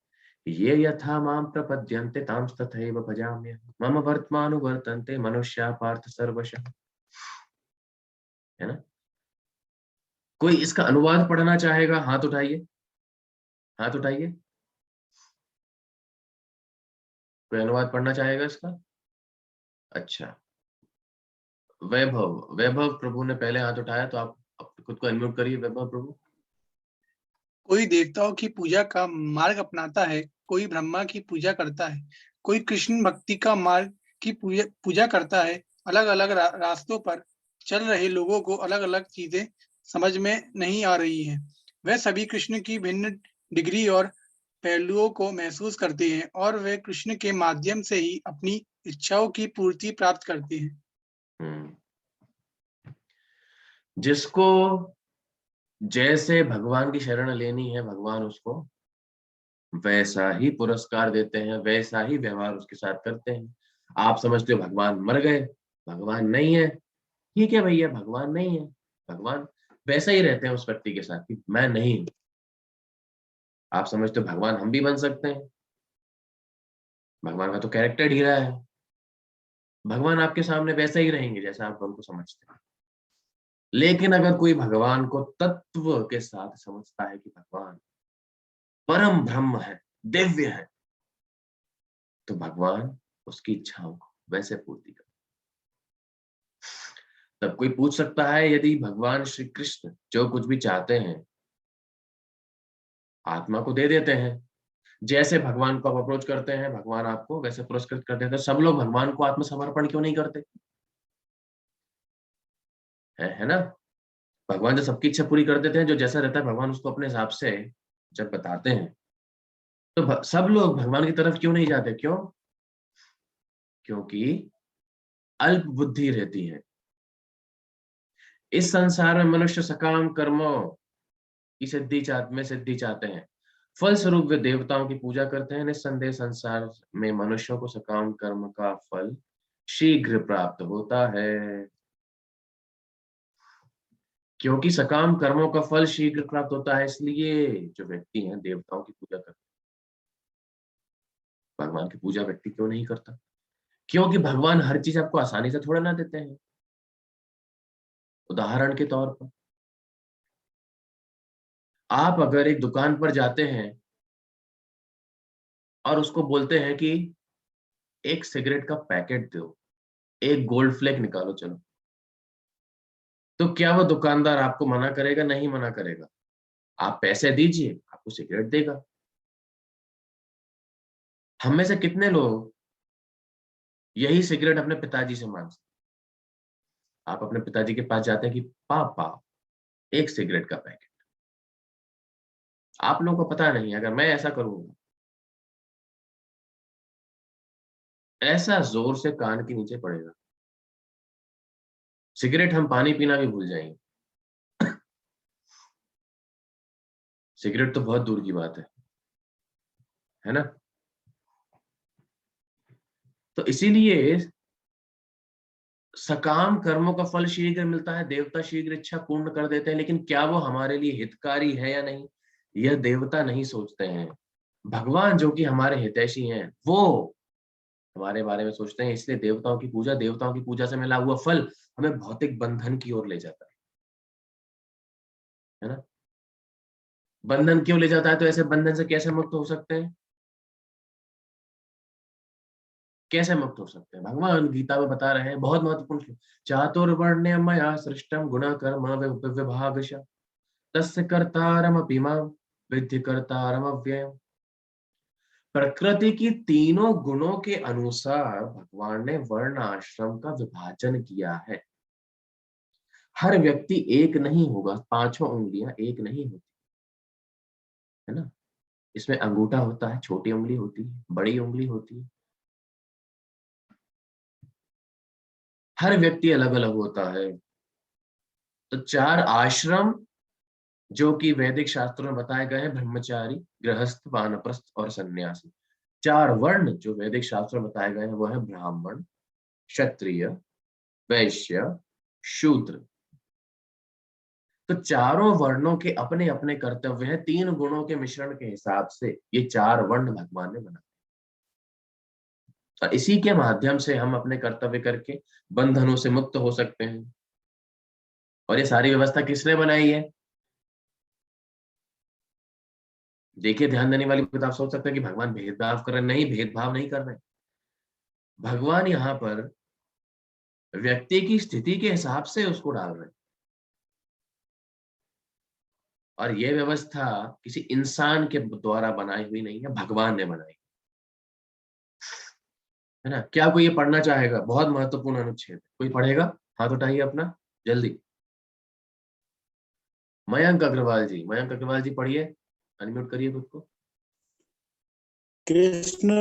S4: ये यथा माम प्रपद्यन्ते तांस्तथैव भजाम्यहम्, मम वर्त्मानुवर्तन्ते मनुष्या पार्थ सर्वशः। है ना। कोई इसका अनुवाद पढ़ना चाहेगा? हाथ उठाइए, हाथ उठाइए। कोई अनुवाद पढ़ना चाहेगा इसका? अच्छा, वैभव, वैभव प्रभु ने पहले हाथ उठाया, तो आप खुद को अनम्यूट करिए। वैभव प्रभु।
S6: कोई देवताओं की पूजा का मार्ग अपनाता है, कोई ब्रह्मा की पूजा करता है, कोई कृष्ण भक्ति का मार्ग की पूजा करता है। अलग अलग रास्तों पर चल रहे लोगों को अलग अलग चीजें समझ में नहीं आ रही हैं। वे सभी कृष्ण की भिन्न डिग्री और पहलुओं को महसूस करते हैं, और वे कृष्ण के माध्यम से ही अपनी इच्छाओं की पूर्ति प्राप्त करते हैं।
S4: जिसको जैसे भगवान की शरण लेनी है, भगवान उसको वैसा ही पुरस्कार देते हैं, वैसा ही व्यवहार उसके साथ करते हैं। आप समझते हो भगवान मर गए, भगवान नहीं है, ठीक है भैया, भगवान नहीं है, भगवान वैसा ही रहते हैं उस व्यक्ति के साथ कि मैं नहीं हूं। आप समझते हो भगवान हम भी बन सकते हैं, भगवान का तो कैरेक्टर ढीला है, भगवान आपके सामने वैसा ही रहेंगे जैसा आप उनको समझते हैं। लेकिन अगर कोई भगवान को तत्व के साथ समझता है कि भगवान परम ब्रह्म है, दिव्य है, तो भगवान उसकी इच्छाओं को वैसे पूर्ति करते। तब कोई पूछ सकता है, यदि भगवान श्री कृष्ण जो कुछ भी चाहते हैं आत्मा को दे देते हैं, जैसे भगवान को आप अप्रोच करते हैं भगवान आपको वैसे पुरस्कृत कर देते हैं, सब लोग भगवान को आत्मसमर्पण क्यों नहीं करते? है ना। भगवान जो सबकी इच्छा पूरी कर देते हैं, जो जैसा रहता है भगवान उसको अपने हिसाब से जब बताते हैं, तो सब लोग भगवान की तरफ क्यों नहीं जाते? क्यों? क्योंकि अल्प बुद्धि रहती है। इस संसार में मनुष्य सकाम कर्मों की सिद्धि चाहते हैं, फलस्वरूप वे देवताओं की पूजा करते हैं। निस्संदेह संसार में मनुष्यों को सकाम कर्म का फल शीघ्र प्राप्त होता है। क्योंकि सकाम कर्मों का फल शीघ्र प्राप्त होता है, इसलिए जो व्यक्ति हैं देवताओं की पूजा करते हैं। भगवान की पूजा व्यक्ति क्यों नहीं करता? क्योंकि भगवान हर चीज आपको आसानी से थोड़ा ना देते हैं। उदाहरण के तौर पर आप अगर एक दुकान पर जाते हैं और उसको बोलते हैं कि एक सिगरेट का पैकेट दो, एक गोल्ड फ्लेक निकालो चलो, तो क्या वो दुकानदार आपको मना करेगा? नहीं मना करेगा। आप पैसे दीजिए, आपको सिगरेट देगा। हम में से कितने लोग यही सिगरेट अपने पिताजी से मांगते? आप अपने पिताजी के पास जाते हैं कि पापा एक सिगरेट का पैकेट। आप लोगों को पता नहीं, अगर मैं ऐसा करूंगा, ऐसा जोर से कान के नीचे पड़ेगा, सिगरेट हम पानी पीना भी भूल जाएंगे। सिगरेट तो बहुत दूर की बात है ना? तो इसीलिए सकाम कर्मों का फल शीघ्र मिलता है, देवता शीघ्र इच्छा पूर्ण कर देते हैं, लेकिन क्या वो हमारे लिए हितकारी है या नहीं, यह देवता नहीं सोचते हैं। भगवान जो कि हमारे हितैषी हैं, वो हमारे बारे में सोचते हैं। इसलिए देवताओं की पूजा से मिला हुआ फल हमें भौतिक बंधन की ओर ले जाता है ना? बंधन क्यों ले जाता है? तो ऐसे बंधन से कैसे मुक्त हो सकते हैं? कैसे मुक्त हो सकते हैं? भगवान गीता में बता रहे हैं, बहुत महत्वपूर्ण श्लोक, चातुर्वर्ण्य मया सृष्टम गुण कर्म विभागश तस्य कर्तारमपि मां विद्धि कर्तारम अव्ययम्। प्रकृति की तीनों गुणों के अनुसार भगवान ने वर्ण आश्रम का विभाजन किया है। हर व्यक्ति एक नहीं होगा, पांचों उंगलियां एक नहीं होती है ना? इसमें अंगूठा होता है, छोटी उंगली होती है, बड़ी उंगली होती है। हर व्यक्ति अलग अलग होता है। तो चार आश्रम जो कि वैदिक शास्त्रों में बताए गए हैं, ब्रह्मचारी, गृहस्थ, वानप्रस्थ और सन्यासी। चार वर्ण जो वैदिक शास्त्रों में बताए गए हैं वो है ब्राह्मण, क्षत्रिय, वैश्य, शूद्र। तो चारों वर्णों के अपने अपने कर्तव्य हैं। तीन गुणों के मिश्रण के हिसाब से ये चार वर्ण भगवान ने बनाए, और इसी के माध्यम से हम अपने कर्तव्य करके बंधनों से मुक्त हो सकते हैं। और ये सारी व्यवस्था किसने बनाई है? देखिए, ध्यान देने वाली बात, आप सोच सकते हैं कि भगवान भेदभाव कर रहे हैं। नहीं, भेदभाव नहीं कर रहे। भगवान यहाँ पर व्यक्ति की स्थिति के हिसाब से उसको डाल रहे हैं, और यह व्यवस्था किसी इंसान के द्वारा बनाई हुई नहीं है, भगवान ने बनाई है ना? क्या कोई ये पढ़ना चाहेगा? बहुत महत्वपूर्ण अनुच्छेद, कोई पढ़ेगा? हाथ उठाइए अपना जल्दी। मयंक अग्रवाल जी पढ़िए, अनम्यूट करिए खुद को।
S7: कृष्ण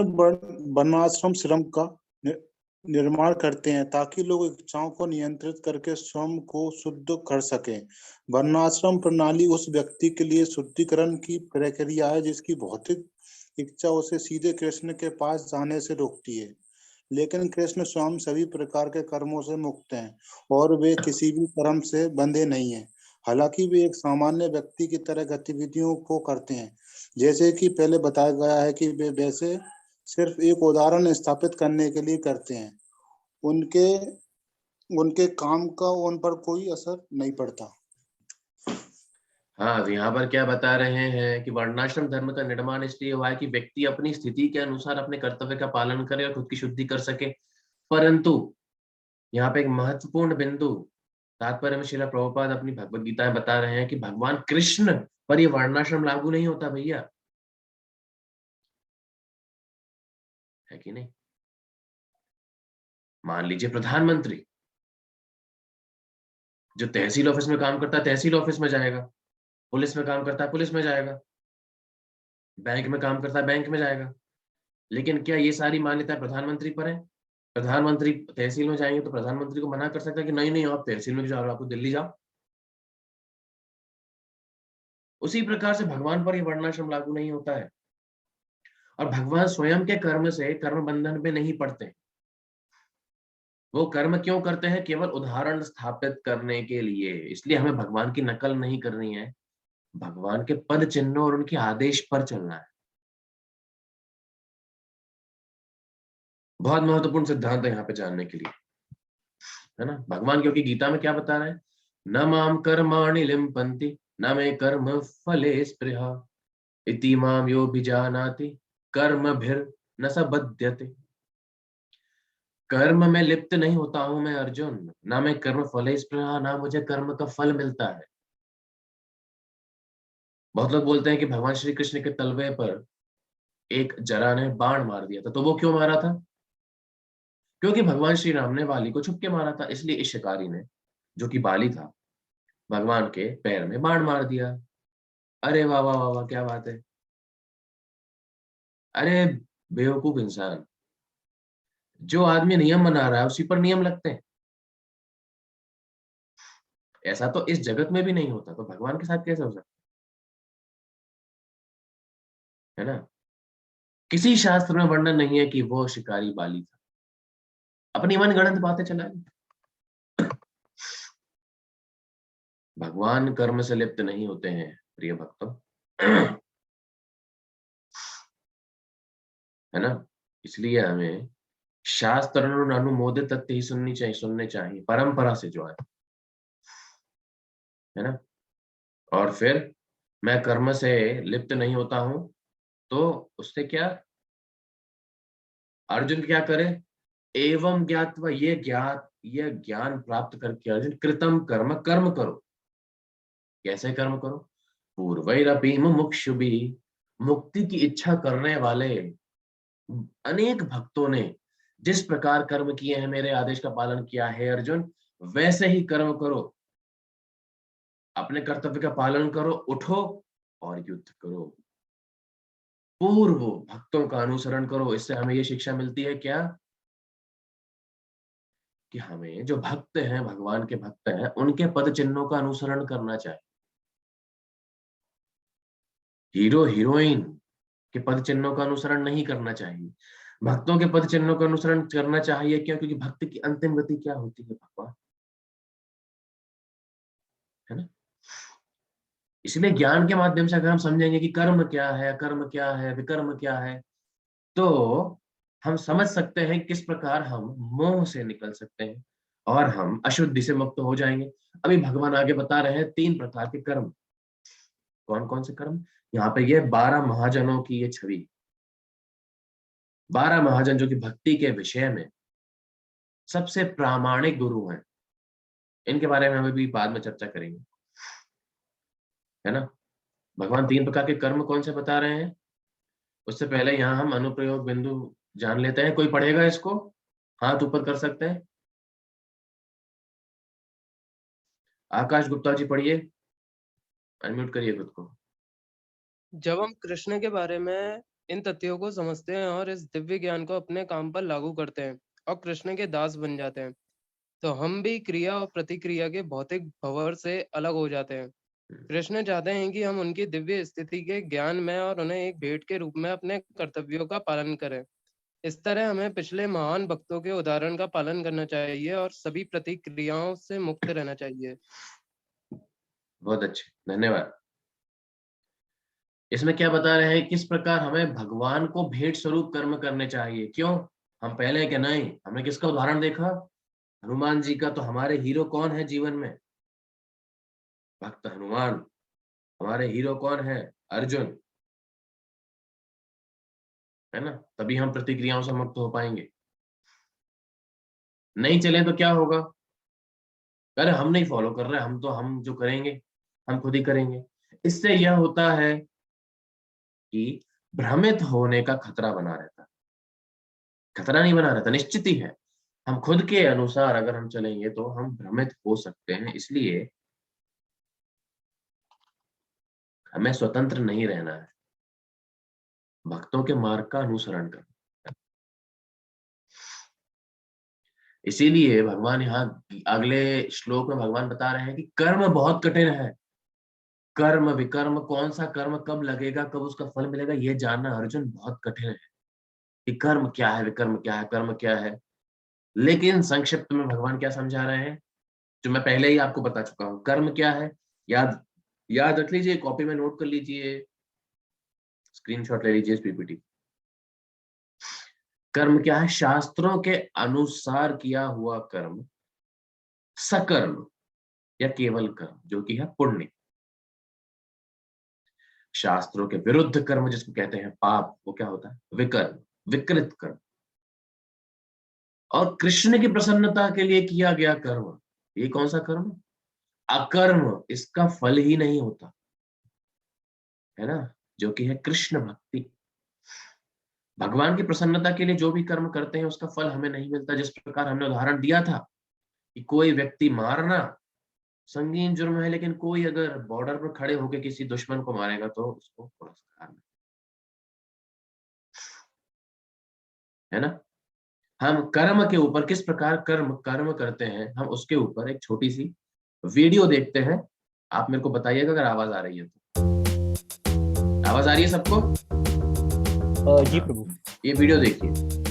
S7: वर्णाश्रम श्रम का निर्माण करते हैं ताकि लोग इच्छाओं को नियंत्रित करके स्वयं को शुद्ध कर सकें। वर्णाश्रम प्रणाली उस व्यक्ति के लिए शुद्धिकरण की प्रक्रिया है जिसकी भौतिक इच्छा उसे सीधे कृष्ण के पास जाने से रोकती है। लेकिन कृष्ण स्वयं सभी प्रकार के कर्मों से मुक्त हैं और वे किसी भी कर्म से बंधे नहीं हैं। हालांकि वे एक सामान्य व्यक्ति की तरह गतिविधियों को करते हैं, जैसे कि पहले बताया गया है कि वे वैसे सिर्फ एक उदाहरण स्थापित करने के लिए करते हैं। उनके काम का उन पर कोई असर नहीं पड़ता।
S4: हाँ, तो यहाँ पर क्या बता रहे हैं कि वर्णाश्रम धर्म का निर्माण इसलिए हुआ है कि व्यक्ति अपनी स्थिति के अनुसार अपने कर्तव्य का पालन करे और खुद की शुद्धि कर सके। परंतु यहाँ पे एक महत्वपूर्ण बिंदु, तात्पर्य में श्रील प्रभुपाद अपनी भगवत गीता में बता रहे हैं कि भगवान कृष्ण पर ये वर्णाश्रम लागू नहीं होता भैया, है कि नहीं? मान लीजिए प्रधानमंत्री जो तहसील ऑफिस में काम करता है तहसील ऑफिस में जाएगा, पुलिस में काम करता है पुलिस में जाएगा, बैंक में काम करता है बैंक में जाएगा। लेकिन क्या ये सारी मान्यताएं प्रधानमंत्री पर है? प्रधानमंत्री तहसील में जाएंगे तो प्रधानमंत्री को मना कर सकता है कि नहीं नहीं आप तहसील में जा रहे हो, आपको दिल्ली जाओ? उसी प्रकार से भगवान पर यह वर्णाश्रम लागू नहीं होता है, और भगवान स्वयं के कर्म से कर्म बंधन में नहीं पड़ते। वो कर्म क्यों करते हैं? केवल उदाहरण स्थापित करने के लिए। इसलिए हमें भगवान की नकल नहीं करनी है, भगवान के पद चिन्हों और उनके आदेश पर चलना है। बहुत महत्वपूर्ण सिद्धांत है यहाँ पे जानने के लिए, है ना? भगवान क्योंकि गीता में क्या बता रहे हैं? न माम कर्माणि लिम्पन्ति न मे कर्म फले स्पृहा इति माम यो विजानाति कर्मभिर्न स बध्यते। कर्म में लिप्त नहीं होता हूं मैं अर्जुन, ना मैं कर्म फल स्पृहा, ना मुझे कर्म का फल मिलता है। बहुत लोग बोलते हैं कि भगवान श्री कृष्ण के तलवे पर एक जरा ने बाण मार दिया था, तो वो क्यों मारा था? क्योंकि भगवान श्री राम ने बाली को छुप के मारा था, इसलिए इस शिकारी ने, जो कि बाली था, भगवान के पैर में बाण मार दिया। अरे वाह वाह वाह वाह, क्या बात है। अरे बेवकूफ इंसान, जो आदमी नियम बना रहा है उसी पर नियम लगते हैं। ऐसा तो इस जगत में भी नहीं होता, तो भगवान के साथ कैसे हो सकता है ना? किसी शास्त्र में वर्णन नहीं है कि वो शिकारी बाली था, अपनी मनगढ़ंत बातें चलाई। भगवान कर्म से लिप्त नहीं होते हैं प्रिय भक्तों, है ना? इसलिए हमें शास्त्र अनुमोदित तथ्य ही सुनने चाहिए, परंपरा से जो है ना। और फिर मैं कर्म से लिप्त नहीं होता हूं, तो उससे क्या अर्जुन क्या करे? एवं ज्ञात्वा, ये ज्ञान प्राप्त करके अर्जुन कृतम कर्म, कर्म करो। कैसे कर्म करो? पूर्वैरपि मुमुक्षुभि, मुक्ति की इच्छा करने वाले अनेक भक्तों ने जिस प्रकार कर्म किए हैं, मेरे आदेश का पालन किया है अर्जुन, वैसे ही कर्म करो। अपने कर्तव्य का पालन करो, उठो और युद्ध करो। पूर्व भक्तों का अनुसरण करो। इससे हमें ये शिक्षा मिलती है क्या? कि हमें जो भक्त हैं, भगवान के भक्त हैं, उनके पद चिन्हों का अनुसरण करना चाहिए। हीरो हीरोइन के पद चिन्हों का अनुसरण नहीं करना चाहिए, भक्तों के पद चिन्हों का अनुसरण करना चाहिए। क्यों? क्योंकि भक्त की अंतिम गति क्या होती है? भगवान, है ना। इसलिए ज्ञान के माध्यम से अगर हम समझेंगे कि कर्म क्या है, अकर्म क्या है, विकर्म क्या है, तो हम समझ सकते हैं किस प्रकार हम मोह से निकल सकते हैं और हम अशुद्धि से मुक्त हो जाएंगे। अभी भगवान आगे बता रहे हैं 3 प्रकार के कर्म। कौन कौन से कर्म? यहाँ पे ये 12 महाजनों की ये छवि, 12 महाजन जो कि भक्ति के विषय में सबसे प्रामाणिक गुरु हैं। इनके बारे में हम अभी बाद में चर्चा करेंगे, है ना। भगवान 3 प्रकार के कर्म कौन से बता रहे हैं, उससे पहले यहाँ हम अनुप्रयोग बिंदु जान लेते हैं। कोई पढ़ेगा इसको? हाथ ऊपर कर सकते हैं। आकाश गुप्ता जी पढ़िए, अनम्यूट करिए खुद को।
S8: जब हम कृष्ण के बारे में इन तथ्यों को समझते हैं और इस दिव्य ज्ञान को अपने काम पर लागू करते हैं और कृष्ण के दास बन जाते हैं, तो हम भी क्रिया और प्रतिक्रिया के भौतिक भंवर से अलग हो जाते हैं। कृष्ण चाहते हैं कि हम उनकी दिव्य स्थिति के ज्ञान में और उन्हें एक भेंट के रूप में अपने कर्तव्यों का पालन करें। इस तरह हमें पिछले महान भक्तों के उदाहरण का पालन करना चाहिए और सभी प्रतिक्रियाओं से मुक्त रहना चाहिए।
S4: बहुत अच्छे, धन्यवाद। इसमें क्या बता रहे हैं? किस प्रकार हमें भगवान को भेंट स्वरूप कर्म करने चाहिए। क्यों? हम पहले क्या नहीं, हमने किसका उदाहरण देखा? हनुमान जी का। तो हमारे हीरो कौन है जीवन में? भक्त हनुमान। हमारे हीरो कौन है? अर्जुन, है ना। तभी हम प्रतिक्रियाओं से मुक्त हो पाएंगे। नहीं चले तो क्या होगा? अरे हम नहीं फॉलो कर रहे, हम जो करेंगे हम खुद ही करेंगे। इससे यह होता है कि भ्रमित होने का खतरा बना रहता। खतरा नहीं बना रहता, निश्चित ही है। हम खुद के अनुसार अगर हम चलेंगे तो हम भ्रमित हो सकते हैं। इसलिए हमें स्वतंत्र नहीं रहना है, भक्तों के मार्ग का अनुसरण करना। इसीलिए भगवान यहाँ अगले श्लोक में भगवान बता रहे हैं कि कर्म बहुत कठिन है। कर्म विकर्म, कौन सा कर्म कब लगेगा, कब उसका फल मिलेगा, यह जानना अर्जुन बहुत कठिन है कि कर्म क्या है, विकर्म क्या है, कर्म क्या है। लेकिन संक्षिप्त में भगवान क्या समझा रहे हैं, जो मैं पहले ही आपको बता चुका हूं। कर्म क्या है, याद याद रख लीजिए, कॉपी में नोट कर लीजिए, स्क्रीनशॉट ले लीजिए इस पीपीटी। कर्म क्या है? शास्त्रों के अनुसार किया हुआ कर्म, सकर्म या केवल कर्म जो कि है पुण्य। शास्त्रों के विरुद्ध कर्म जिसको कहते हैं पाप, वो क्या होता है? विकर्म, विकृत कर्म। और कृष्ण की प्रसन्नता के लिए किया गया कर्म, ये कौन सा कर्म? अकर्म, इसका फल ही नहीं होता है ना, जो कि है कृष्ण भक्ति। भगवान की प्रसन्नता के लिए जो भी कर्म करते हैं उसका फल हमें नहीं मिलता। जिस प्रकार हमने उदाहरण दिया था कि कोई व्यक्ति मारना संगीन जुर्म है, लेकिन कोई अगर बॉर्डर पर खड़े होकर किसी दुश्मन को मारेगा तो उसको पुरस्कार है ना। हम कर्म के ऊपर किस प्रकार कर्म कर्म करते हैं, हम उसके ऊपर एक छोटी सी वीडियो देखते हैं। आप मेरे को बताइएगा अगर आवाज आ रही है तो। आवाज आ रही है सबको?
S3: जी प्रभु।
S4: ये वीडियो देखिए।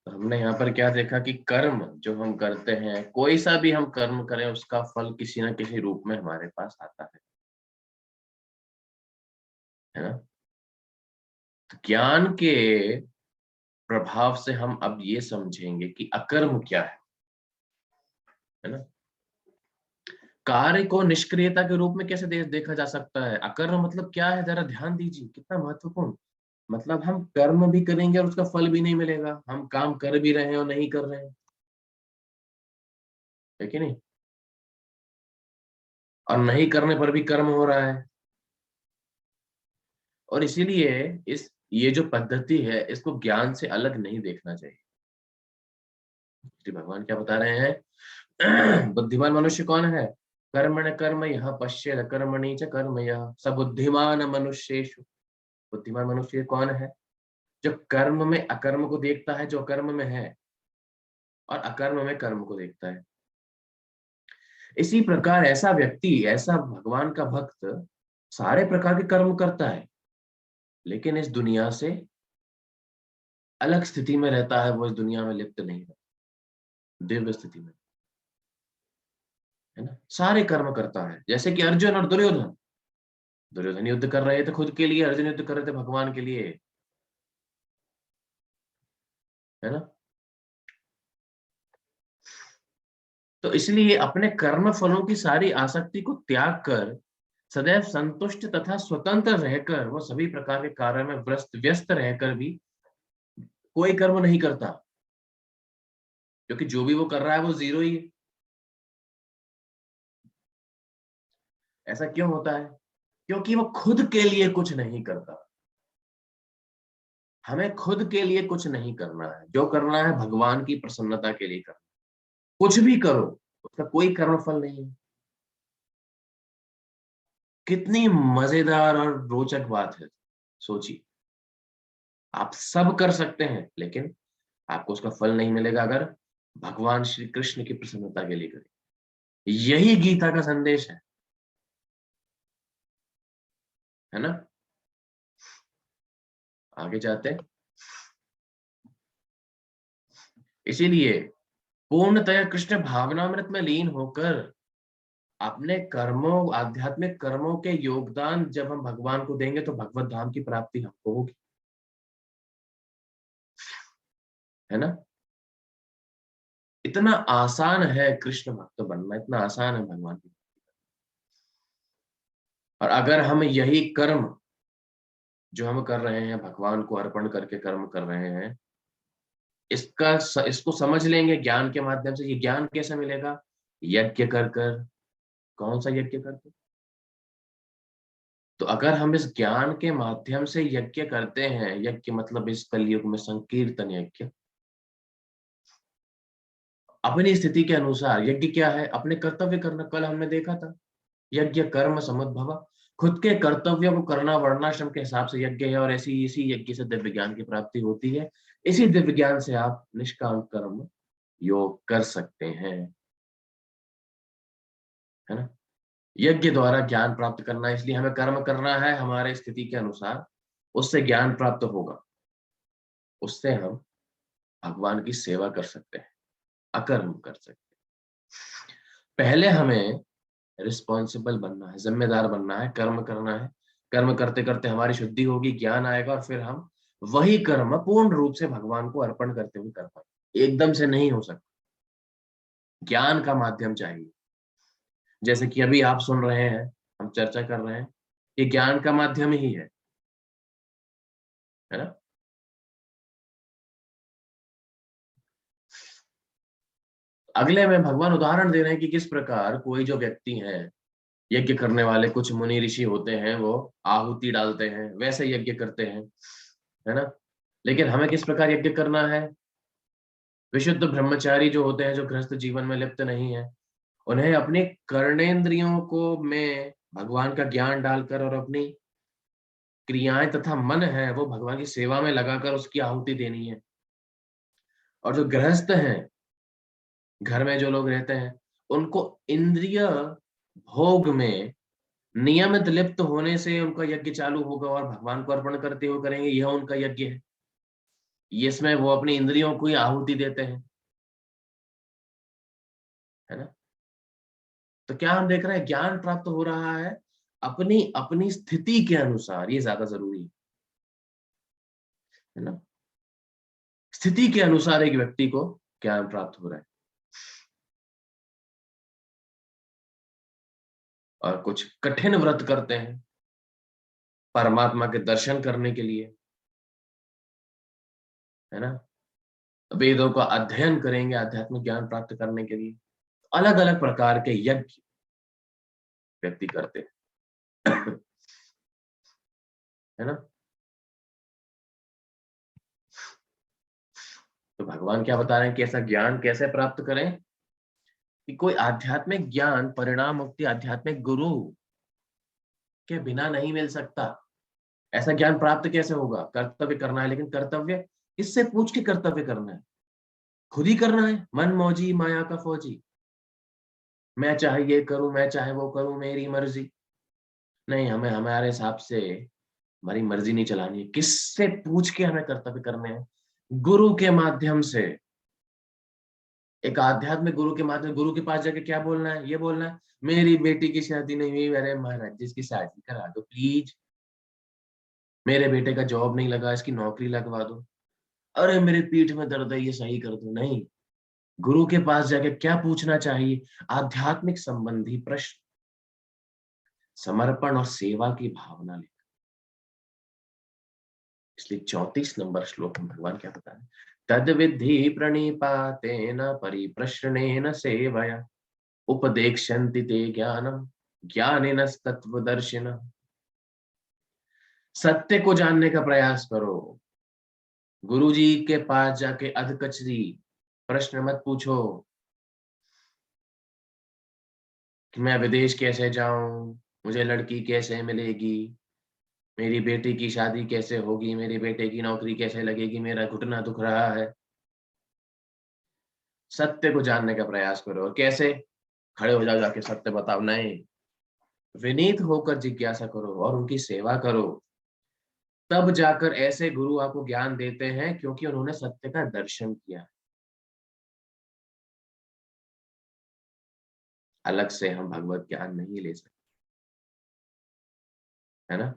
S4: हमने यहाँ पर क्या देखा कि कर्म जो हम करते हैं, कोई सा भी हम कर्म करें उसका फल किसी ना किसी रूप में हमारे पास आता है ना। तो ज्ञान के प्रभाव से हम अब ये समझेंगे कि अकर्म क्या है ना। कार्य को निष्क्रियता के रूप में कैसे देखा जा सकता है? अकर्म मतलब क्या है, जरा ध्यान दीजिए, कितना महत्वपूर्ण। मतलब हम कर्म भी करेंगे और उसका फल भी नहीं मिलेगा, हम काम कर भी रहे हैं और नहीं कर रहे हैं, है कि नहीं? और नहीं करने पर भी कर्म हो रहा है। और इसीलिए ये जो पद्धति है इसको ज्ञान से अलग नहीं देखना चाहिए। श्री भगवान क्या बता रहे हैं? बुद्धिमान मनुष्य कौन है? कर्मण कर्म यह पश्येद कर्मणि च कर्म यह स बुद्धिमान मनुष्येषु। बुद्धिमान मनुष्य कौन है? जो कर्म में अकर्म को देखता है, जो कर्म में है, और अकर्म में कर्म को देखता है। इसी प्रकार ऐसा व्यक्ति, ऐसा भगवान का भक्त सारे प्रकार के कर्म करता है, लेकिन इस दुनिया से अलग स्थिति में रहता है। वो इस दुनिया में लिप्त नहीं रहता, दिव्य स्थिति में, है ना। सारे कर्म करता है, जैसे कि अर्जुन और दुर्योधन। दुर्योधन युद्ध कर रहे थे खुद के लिए, अर्जुन युद्ध कर रहे थे भगवान के लिए, है ना। तो इसलिए अपने कर्म फलों की सारी आसक्ति को त्याग कर सदैव संतुष्ट तथा स्वतंत्र रहकर वो सभी प्रकार के कार्य में व्यस्त रहकर भी कोई कर्म नहीं करता, क्योंकि जो भी वो कर रहा है वो जीरो ही है। ऐसा क्यों होता है? क्योंकि वो खुद के लिए कुछ नहीं करता। हमें खुद के लिए कुछ नहीं करना है, जो करना है भगवान की प्रसन्नता के लिए करना। कुछ भी करो, उसका कोई कर्मफल नहीं है। कितनी मजेदार और रोचक बात है, सोचिए। आप सब कर सकते हैं, लेकिन आपको उसका फल नहीं मिलेगा अगर भगवान श्री कृष्ण की प्रसन्नता के लिए करें। यही गीता का संदेश है ना। आगे जाते हैं। इसीलिए पूर्णतया कृष्ण भावनामृत में लीन होकर अपने कर्मों, आध्यात्मिक कर्मों के योगदान जब हम भगवान को देंगे तो भगवत धाम की प्राप्ति हमको होगी, है ना। इतना आसान है कृष्ण भक्त बनना, इतना आसान है भगवान की। और अगर हम यही कर्म जो हम कर रहे हैं, भगवान को अर्पण करके कर्म कर रहे हैं, इसको समझ लेंगे ज्ञान के माध्यम से। ये ज्ञान कैसे मिलेगा? यज्ञ कर कर। कौन सा यज्ञ करके? तो अगर हम इस ज्ञान के माध्यम से यज्ञ करते हैं, यज्ञ मतलब इस कलयुग में संकीर्तन यज्ञ, अपनी स्थिति के अनुसार। यज्ञ क्या है? अपने कर्तव्य करना। कल हमने देखा था यज्ञ कर्म समुद्भव, खुद के कर्तव्यों को करना वर्णाश्रम के हिसाब से यज्ञ है। और ऐसी इसी यज्ञ से दिव्य ज्ञान की प्राप्ति होती है। इसी दिव्य ज्ञान से आप निष्काम कर्म योग कर सकते हैं, है ना। यज्ञ द्वारा ज्ञान प्राप्त करना, इसलिए हमें कर्म करना है हमारे स्थिति के अनुसार। उससे ज्ञान प्राप्त होगा, उससे हम भगवान की सेवा कर सकते हैं, अकर्म कर सकते हैं। पहले हमें रिस्पॉन्सिबल बनना है, जिम्मेदार बनना है, कर्म करना है। कर्म करते करते हमारी शुद्धि होगी, ज्ञान आएगा, और फिर हम वही कर्म पूर्ण रूप से भगवान को अर्पण करते हुए कर पाएंगे। एकदम से नहीं हो सकता, ज्ञान का माध्यम चाहिए। जैसे कि अभी आप सुन रहे हैं, हम चर्चा कर रहे हैं, ये ज्ञान का माध्यम ही है ना। अगले में भगवान उदाहरण दे रहे हैं कि किस प्रकार कोई जो व्यक्ति है, यज्ञ करने वाले कुछ मुनि ऋषि होते हैं, वो आहुति डालते हैं, वैसे यज्ञ करते हैं, है ना। लेकिन हमें किस प्रकार यज्ञ करना है? विशुद्ध ब्रह्मचारी जो होते हैं, जो गृहस्थ जीवन में लिप्त नहीं है, उन्हें अपने कर्णेंद्रियों को में भगवान का ज्ञान डालकर और अपनी क्रियाएं तथा मन है वो भगवान की सेवा में लगाकर उसकी आहुति देनी है। और जो गृहस्थ हैं, घर में जो लोग रहते हैं, उनको इंद्रिय भोग में नियमित लिप्त होने से उनका यज्ञ चालू होगा और भगवान को अर्पण करते हुए करेंगे। यह उनका यज्ञ है, इसमें वो अपनी इंद्रियों को ही आहुति देते हैं, है ना। तो क्या हम देख रहे हैं? ज्ञान प्राप्त हो रहा है अपनी अपनी स्थिति के अनुसार। ये ज्यादा जरूरी है ना। स्थिति के अनुसार एक व्यक्ति को ज्ञान प्राप्त हो रहा है। और कुछ कठिन व्रत करते हैं परमात्मा के दर्शन करने के लिए, है ना। वेदों का अध्ययन करेंगे आध्यात्मिक ज्ञान प्राप्त करने के लिए। अलग अलग प्रकार के यज्ञ व्यक्ति करते हैं। है ना। तो भगवान क्या बता रहे हैं कि ऐसा ज्ञान कैसे प्राप्त करें, कि कोई आध्यात्मिक ज्ञान परिणाम मुक्ति आध्यात्मिक गुरु के बिना नहीं मिल सकता। ऐसा ज्ञान प्राप्त कैसे होगा, कर्तव्य करना है, लेकिन कर्तव्य किससे पूछ के कर्तव्य करना है, खुद ही करना है। मन मौजी माया का फौजी, मैं चाहे ये करूं, मैं चाहे वो करूं, मेरी मर्जी। नहीं, हमें हमारे हिसाब से हमारी मर्जी नहीं चलानी है। किससे पूछ के हमें कर्तव्य करने हैं, गुरु के माध्यम से। एक आध्यात्मिक गुरु के माध्यम, गुरु के पास जाके क्या बोलना है, ये बोलना है मेरी बेटी की शादी नहीं हुई, अरे महाराज जी इसकी शादी करा दो प्लीज, मेरे बेटे का जॉब नहीं लगा, इसकी नौकरी लगवा दो, अरे मेरे पीठ में दर्द है ये सही कर दो। नहीं, गुरु के पास जाके क्या पूछना चाहिए, आध्यात्मिक संबंधी प्रश्न, समर्पण और सेवा की भावना लेकर। इसलिए 34 नंबर श्लोक में भगवान क्या बता रहे हैं, तद विद्धि प्रणिपातेन परिप्रश्नेन सेवया उपदेक्षन्ति ते ज्ञानम ज्ञानिनस्तत्वदर्शिनः। सत्य को जानने का प्रयास करो। गुरुजी के पास जाके अधकचरी प्रश्न मत पूछो कि मैं विदेश कैसे जाऊं, मुझे लड़की कैसे मिलेगी, मेरी बेटी की शादी कैसे होगी, मेरे बेटे की नौकरी कैसे लगेगी, मेरा घुटना दुख रहा है। सत्य को जानने का प्रयास करो। और कैसे, खड़े हो जाओ, जाके सत्य बताओ। नहीं, विनीत होकर जिज्ञासा करो और उनकी सेवा करो। तब जाकर ऐसे गुरु आपको ज्ञान देते हैं, क्योंकि उन्होंने सत्य का दर्शन किया। अलग से हम भगवत ज्ञान नहीं ले सकते, है ना।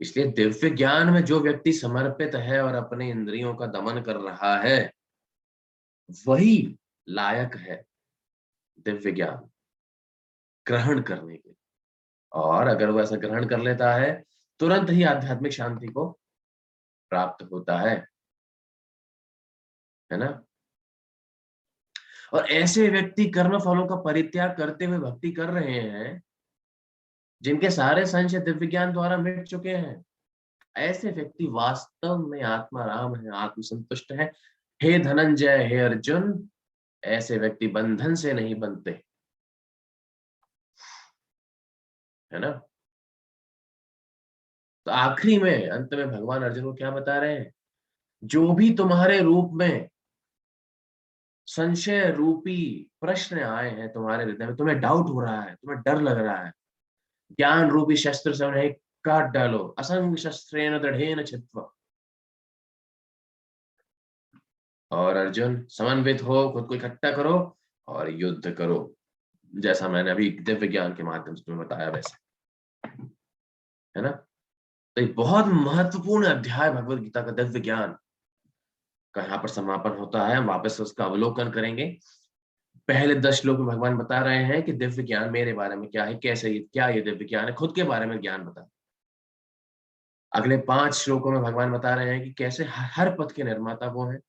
S4: इसलिए दिव्य ज्ञान में जो व्यक्ति समर्पित है और अपने इंद्रियों का दमन कर रहा है, वही लायक है दिव्य ज्ञान ग्रहण करने के। और अगर वो ऐसा ग्रहण कर लेता है, तुरंत ही आध्यात्मिक शांति को प्राप्त होता है ना। और ऐसे व्यक्ति कर्म फलों का परित्याग करते हुए भक्ति कर रहे हैं, जिनके सारे संशय दिव्य ज्ञान द्वारा मिट चुके हैं। ऐसे व्यक्ति वास्तव में आत्माराम है, आत्मसंतुष्ट है। हे धनंजय, हे अर्जुन, ऐसे व्यक्ति बंधन से नहीं बनते, है ना। तो आखिरी में, अंत में भगवान अर्जुन को क्या बता रहे हैं, जो भी तुम्हारे रूप में संशय रूपी प्रश्न आए हैं तुम्हारे हृदय में, तुम्हें डाउट हो रहा है, तुम्हें डर लग रहा है, ज्ञान रूपी शस्त्र से उन्हें काट डालो। असंग शस्त्रेण दृढ़ेन छित्त्वा। और अर्जुन समन्वित हो, खुद को इकट्ठा करो और युद्ध करो, जैसा मैंने अभी दिव्य ज्ञान के माध्यम से तुम्हें बताया वैसे, है ना। तो एक बहुत महत्वपूर्ण अध्याय भगवत गीता का दिव्य ज्ञान का यहाँ पर समापन होता है। हम वापस उसका अवलोकन करेंगे। पहले 10 श्लोक में भगवान बता रहे हैं कि दिव्य ज्ञान मेरे बारे में क्या है, कैसे क्या ये दिव्य ज्ञान है, खुद के बारे में ज्ञान बता। अगले 5 श्लोकों में भगवान बता रहे हैं कि कैसे हर पथ के निर्माता वो हैं।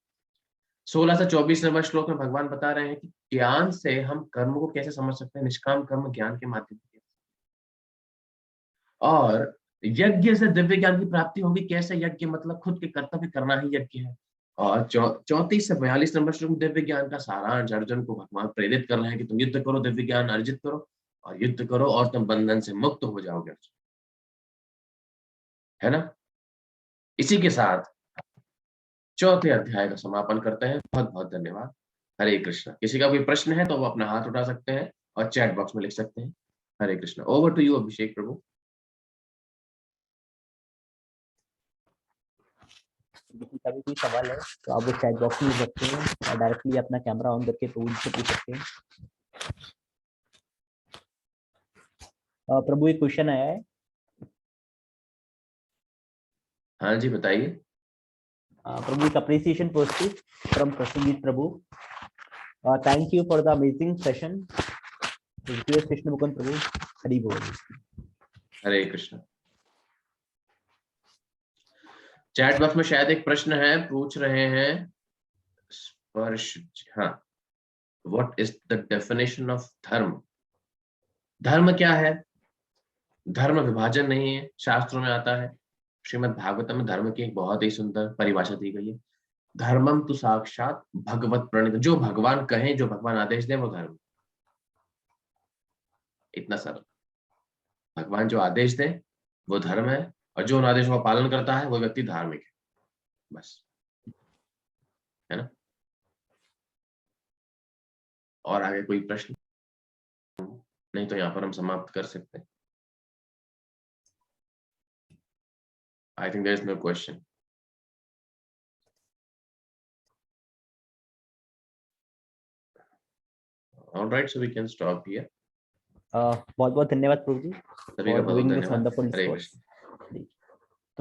S4: 16 से 24 नंबर श्लोक में भगवान बता रहे हैं कि ज्ञान से हम कर्म को कैसे समझ सकते हैं, निष्काम कर्म ज्ञान के माध्यम से। और यज्ञ से दिव्य ज्ञान की प्राप्ति होगी कैसे, यज्ञ मतलब खुद के कर्तव्य करना ही यज्ञ है। और 34 से 42 नंबर श्लोक दिव्य ज्ञान का सारांश अर्जुन को भगवान प्रेरित कर रहे हैं कि तुम युद्ध करो, दिव्य ज्ञान अर्जित करो और युद्ध करो और तुम बंधन से मुक्त हो जाओगे, है ना। इसी के साथ चौथे अध्याय का समापन करते हैं। बहुत बहुत धन्यवाद। हरे कृष्णा। किसी का कोई प्रश्न है तो वो अपना हाथ उठा सकते हैं और चैट बॉक्स में लिख सकते हैं। हरे कृष्णा। ओवर टू यू अभिषेक प्रभु।
S3: किसी का भी कोई सवाल है तो आप वो चैट बॉक्स में लिख सकते हैं और डायरेक्टली अपना कैमरा ऑन करके प्रभु से पूछ सकते हैं। प्रभु एक क्वेश्चन आया है।
S4: हाँ जी बताइए।
S3: प्रभु एक अप्रिसिएशन पोस्ट फ्रॉम प्रसन्नजीत प्रभु। Thank you for the amazing session. Krishna Mukund प्रभु। हरि बोल।
S4: हरे कृष्ण। चैट बॉक्स में शायद एक प्रश्न है, पूछ रहे हैं स्पर्श। हाँ, what is the definition of धर्म? धर्म क्या है? धर्म विभाजन नहीं है, शास्त्रों में आता है। श्रीमद् भागवतम में धर्म की एक बहुत ही सुंदर परिभाषा दी गई है। धर्मम तु साक्षात भगवत प्रणीत, जो भगवान कहें, जो भगवान आदेश दें, वो धर्म। इतना सरल। भगवान जो आदेश दें वो धर्म है, और जो उन आदेशों का पालन करता है वो व्यक्ति धार्मिक है, बस, है ना? और आगे कोई प्रश्न? नहीं तो यहाँ पर हम समाप्त कर सकते हैं। I think there is no question. All right, so we can stop here.
S3: बहुत बहुत धन्यवाद प्रभु जी
S4: सभी का
S3: for
S4: बहुत
S3: doing this
S4: धन्यवाद।
S3: wonderful
S4: हरे
S3: discourse.
S4: कृष्ण।